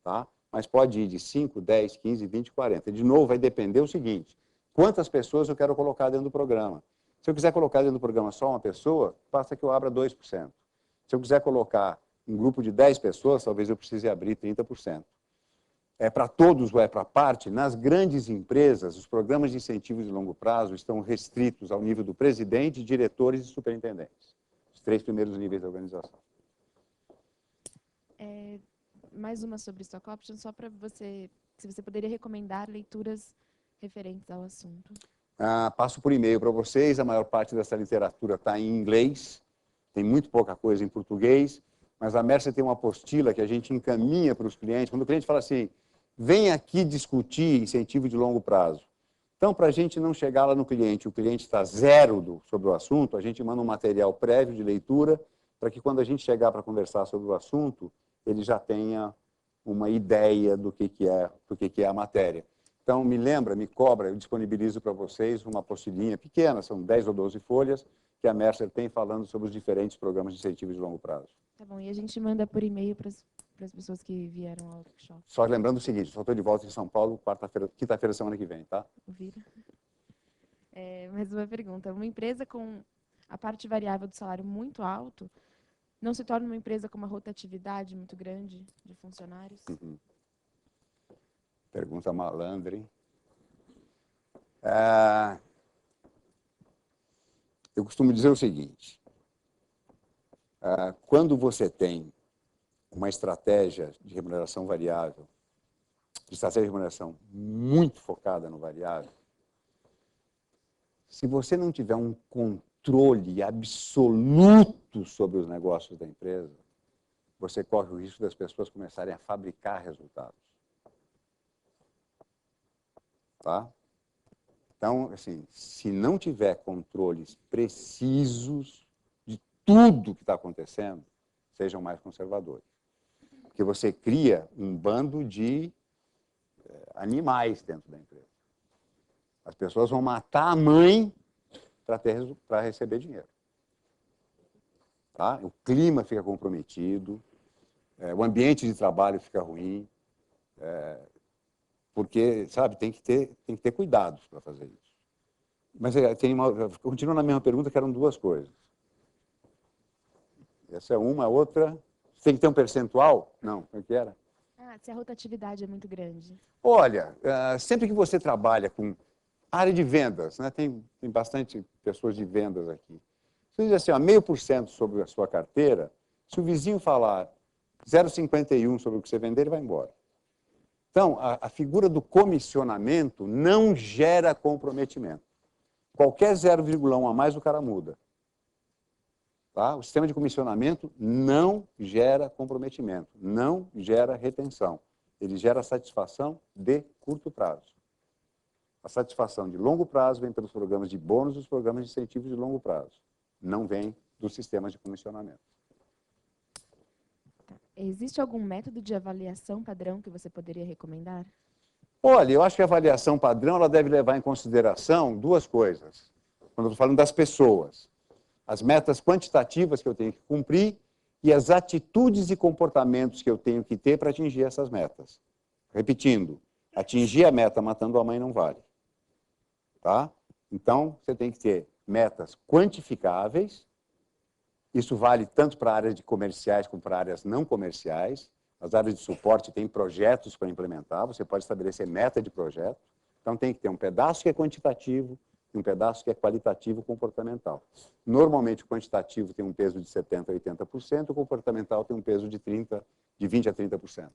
Tá? Mas pode ir de 5, 10, 15, 20, 40. De novo, vai depender o seguinte, quantas pessoas eu quero colocar dentro do programa. Se eu quiser colocar dentro do programa só uma pessoa, basta que eu abra 2%. Se eu quiser colocar um grupo de 10 pessoas, talvez eu precise abrir 30%. É para todos ou é para parte, nas grandes empresas, os programas de incentivos de longo prazo estão restritos ao nível do presidente, diretores e superintendentes. Os 3 primeiros níveis da organização. Mais uma sobre stock option, só para você, se você poderia recomendar leituras referentes ao assunto. Passo por e-mail para vocês, a maior parte dessa literatura está em inglês, tem muito pouca coisa em português, mas a Mercer tem uma apostila que a gente encaminha para os clientes. Quando o cliente fala assim, vem aqui discutir incentivo de longo prazo. Então, para a gente não chegar lá no cliente, o cliente está zero sobre o assunto, a gente manda um material prévio de leitura, para que quando a gente chegar para conversar sobre o assunto, ele já tenha uma ideia do que é a matéria. Então, me cobra, eu disponibilizo para vocês uma apostilinha pequena, são 10 ou 12 folhas, que a Mercer tem falando sobre os diferentes programas de incentivo de longo prazo. Tá bom, e a gente manda por e-mail para para as pessoas que vieram ao workshop. Só lembrando o seguinte, só estou de volta em São Paulo quinta-feira, semana que vem, tá? Ouvir. Mais uma pergunta. Uma empresa com a parte variável do salário muito alto não se torna uma empresa com uma rotatividade muito grande de funcionários? Pergunta malandra, hein? Eu costumo dizer o seguinte, quando você tem uma estratégia de remuneração variável, de estratégia de remuneração muito focada no variável, se você não tiver um controle absoluto sobre os negócios da empresa, você corre o risco das pessoas começarem a fabricar resultados. Tá? Então, assim, se não tiver controles precisos de tudo que está acontecendo, sejam mais conservadores. Porque você cria um bando de animais dentro da empresa. As pessoas vão matar a mãe para receber dinheiro. Tá? O clima fica comprometido, o ambiente de trabalho fica ruim, porque, sabe, tem que ter cuidados para fazer isso. Mas continua na mesma pergunta, que eram duas coisas. Essa é uma, a outra... Tem que ter um percentual? Não, como é que era? Se a rotatividade é muito grande. Olha, sempre que você trabalha com área de vendas, né, tem bastante pessoas de vendas aqui. Você diz assim, 0,5% sobre a sua carteira, se o vizinho falar 0,51 sobre o que você vender, ele vai embora. Então, a figura do comissionamento não gera comprometimento. Qualquer 0,1 a mais, o cara muda. Tá? O sistema de comissionamento não gera comprometimento, não gera retenção. Ele gera satisfação de curto prazo. A satisfação de longo prazo vem pelos programas de bônus e os programas de incentivos de longo prazo. Não vem dos sistemas de comissionamento. Existe algum método de avaliação padrão que você poderia recomendar? Olha, eu acho que a avaliação padrão ela deve levar em consideração duas coisas. Quando eu estou falando das pessoas. As metas quantitativas que eu tenho que cumprir e as atitudes e comportamentos que eu tenho que ter para atingir essas metas. Repetindo, atingir a meta matando a mãe não vale. Tá? Então, você tem que ter metas quantificáveis. Isso vale tanto para áreas de comerciais como para áreas não comerciais. As áreas de suporte têm projetos para implementar, você pode estabelecer meta de projeto. Então, tem que ter um pedaço que é quantitativo e um pedaço que é qualitativo comportamental. Normalmente, o quantitativo tem um peso de 70% a 80%, o comportamental tem um peso de 20% a 30%.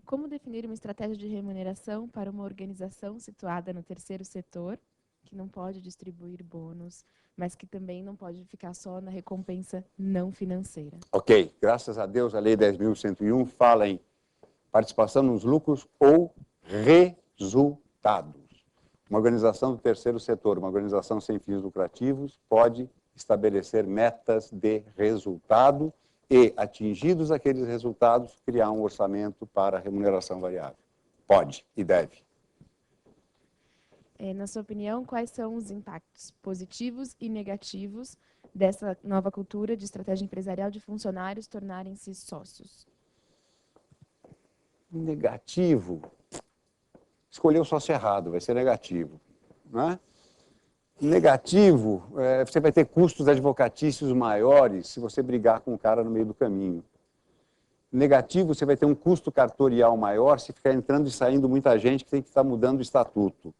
Como definir uma estratégia de remuneração para uma organização situada no terceiro setor, que não pode distribuir bônus, mas que também não pode ficar só na recompensa não financeira? Ok, graças a Deus, a Lei 10.101 fala em participação nos lucros ou resultados. Uma organização do terceiro setor, uma organização sem fins lucrativos, pode estabelecer metas de resultado e, atingidos aqueles resultados, criar um orçamento para remuneração variável. Pode e deve. Na sua opinião, quais são os impactos positivos e negativos dessa nova cultura de estratégia empresarial de funcionários tornarem-se sócios? Negativo. Escolheu o sócio errado, vai ser negativo. Né? Negativo, você vai ter custos advocatícios maiores se você brigar com o cara no meio do caminho. Negativo, você vai ter um custo cartorial maior se ficar entrando e saindo muita gente que tem que estar mudando o estatuto.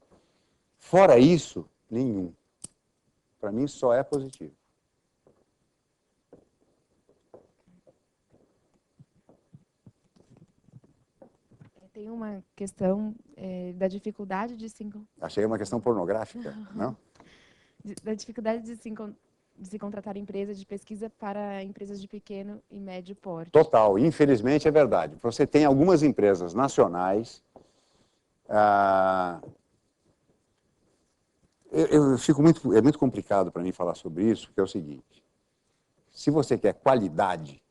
Fora isso, nenhum. Para mim, só é positivo. Tem uma questão da dificuldade de se... Achei uma questão pornográfica, não? Da dificuldade de se contratar empresas de pesquisa para empresas de pequeno e médio porte. Total, infelizmente é verdade. Você tem algumas empresas nacionais... é muito complicado para mim falar sobre isso, porque é o seguinte, se você quer qualidade,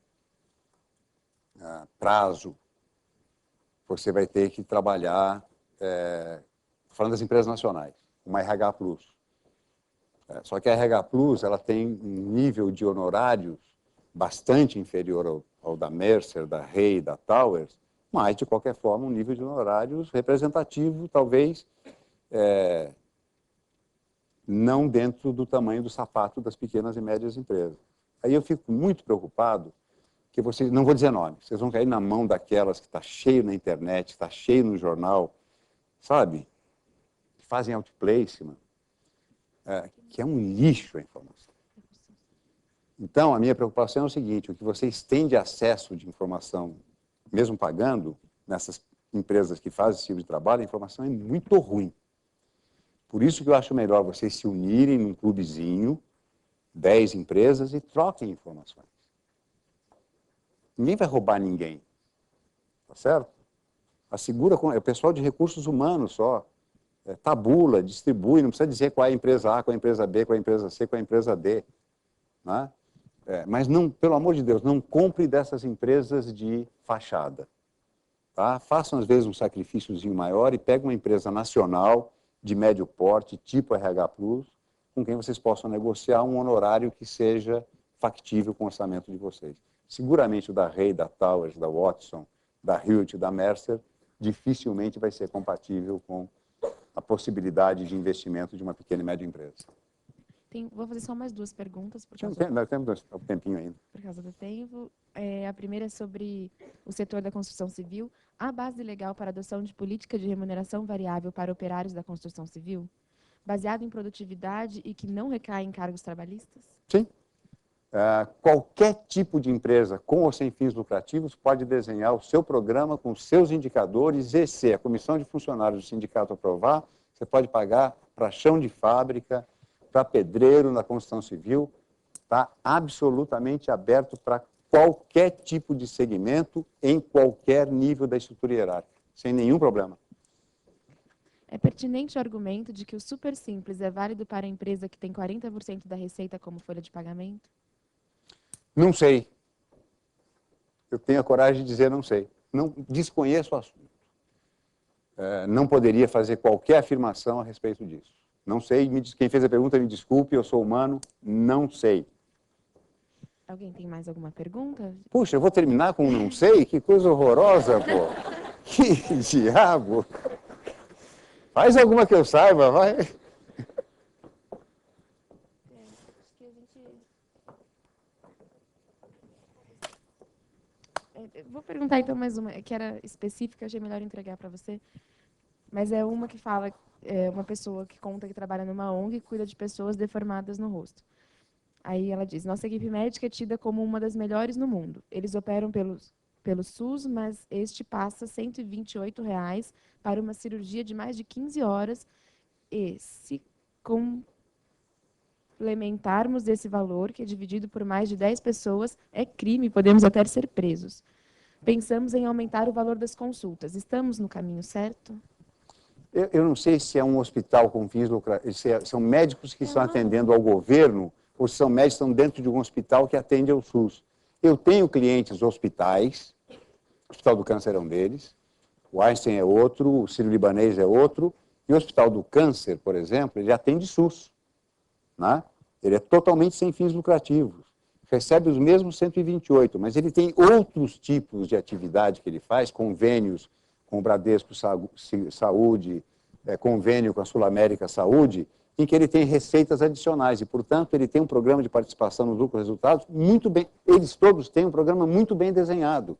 prazo, você vai ter que trabalhar, falando das empresas nacionais, uma RH Plus. Só que a RH Plus ela tem um nível de honorários bastante inferior ao da Mercer, da Rei, da Towers, mas, de qualquer forma, um nível de honorários representativo, talvez, não dentro do tamanho do sapato das pequenas e médias empresas. Aí eu fico muito preocupado que vocês, não vou dizer nome, vocês vão cair na mão daquelas que está cheio na internet, está cheio no jornal, sabe? Que fazem outplacement, que é um lixo a informação. Então, a minha preocupação é o seguinte, o que vocês têm de acesso de informação, mesmo pagando, nessas empresas que fazem esse tipo de trabalho, a informação é muito ruim. Por isso que eu acho melhor vocês se unirem num clubezinho, 10 empresas, e troquem informações. Ninguém vai roubar ninguém, tá certo? Assegura, é o pessoal de recursos humanos só, tabula, distribui, não precisa dizer qual é a empresa A, qual é a empresa B, qual é a empresa C, qual é a empresa D. Né? Mas, não, pelo amor de Deus, não compre dessas empresas de fachada. Tá? Façam, às vezes, um sacrifíciozinho maior e peguem uma empresa nacional, de médio porte, tipo RH+, com quem vocês possam negociar um honorário que seja factível com o orçamento de vocês. Seguramente o da Rei, da Towers, da Watson, da Hewitt, da Mercer, dificilmente vai ser compatível com a possibilidade de investimento de uma pequena e média empresa. Vou fazer só mais 2 perguntas. Nós temos um tempinho ainda. Por causa do tempo. A primeira é sobre o setor da construção civil. Há base legal para a adoção de política de remuneração variável para operários da construção civil, baseado em produtividade e que não recai em cargos trabalhistas? Sim. Qualquer tipo de empresa, com ou sem fins lucrativos, pode desenhar o seu programa com seus indicadores e, se a comissão de funcionários do sindicato aprovar, você pode pagar para chão de fábrica, para pedreiro na construção civil, está absolutamente aberto para qualquer tipo de segmento, em qualquer nível da estrutura hierárquica, sem nenhum problema. É pertinente o argumento de que o super simples é válido para a empresa que tem 40% da receita como folha de pagamento? Não sei. Eu tenho a coragem de dizer não sei. Não, desconheço o assunto. Não poderia fazer qualquer afirmação a respeito disso. Não sei, quem fez a pergunta me desculpe, eu sou humano, não sei. Alguém tem mais alguma pergunta? Puxa, eu vou terminar com um não sei? Que coisa horrorosa, pô. Que diabo. Faz alguma que eu saiba, vai. Acho que a gente... Vou perguntar então mais uma, que era específica, achei melhor entregar para você. Mas é uma que fala, uma pessoa que conta que trabalha numa ONG e cuida de pessoas deformadas no rosto. Aí ela diz, nossa equipe médica é tida como uma das melhores no mundo. Eles operam pelo SUS, mas este passa R$ 128 para uma cirurgia de mais de 15 horas. E se complementarmos esse valor, que é dividido por mais de 10 pessoas, é crime, podemos até ser presos. Pensamos em aumentar o valor das consultas. Estamos no caminho certo? Eu não sei se é um hospital com fins lucrativos, se são médicos que estão atendendo ao governo, ou se são médicos que estão dentro de um hospital que atende ao SUS. Eu tenho clientes hospitais, o Hospital do Câncer é um deles, o Einstein é outro, o Sírio-Libanês é outro, e o Hospital do Câncer, por exemplo, ele atende SUS. Né? Ele é totalmente sem fins lucrativos. Recebe os mesmos 128, mas ele tem outros tipos de atividade que ele faz, convênios com o Bradesco Saúde, convênio com a Sul América Saúde, em que ele tem receitas adicionais e, portanto, ele tem um programa de participação no lucro e resultados muito bem, eles todos têm um programa muito bem desenhado.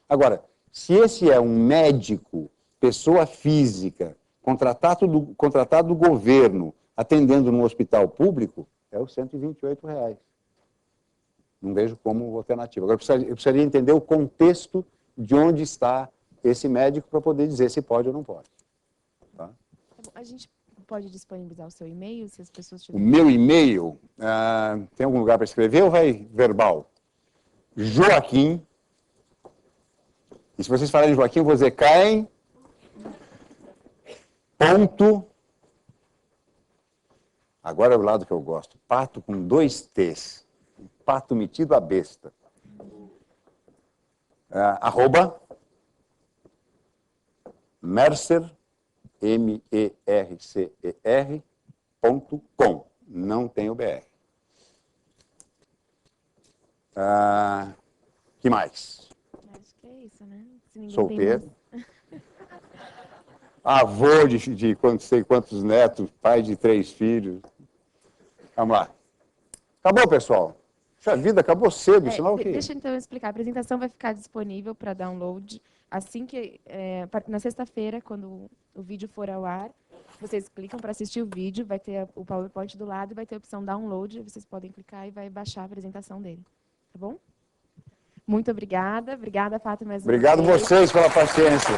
Agora, se esse é um médico, pessoa física, contratado do governo, atendendo num hospital público, é os R$ 128. Não vejo como alternativa. Agora, eu precisaria entender o contexto de onde está esse médico para poder dizer se pode ou não pode. Tá? A gente pode disponibilizar o seu e-mail, se as pessoas tiverem... O meu e-mail, tem algum lugar para escrever ou vai verbal? Joaquim, e se vocês falarem Joaquim, eu vou dizer Caem, ponto, agora é o lado que eu gosto, pato com 2 T's, pato metido a besta, arroba, Mercer, MERCER.com. Não tem o BR. Que mais? Acho que é isso, né? Se ninguém tem Solteiro. mais. Avô de não sei quantos netos, pai de 3 filhos. Vamos lá. Acabou, pessoal. Puxa vida, acabou cedo, sinal o quê? Deixa então eu explicar. A apresentação vai ficar disponível para download assim que na sexta-feira, quando o vídeo for ao ar. Vocês clicam para assistir o vídeo, vai ter o PowerPoint do lado e vai ter a opção download. Vocês podem clicar e vai baixar a apresentação dele. Tá bom? Muito obrigada. Obrigada, Fátima, mais uma Obrigado vez. vocês pela paciência.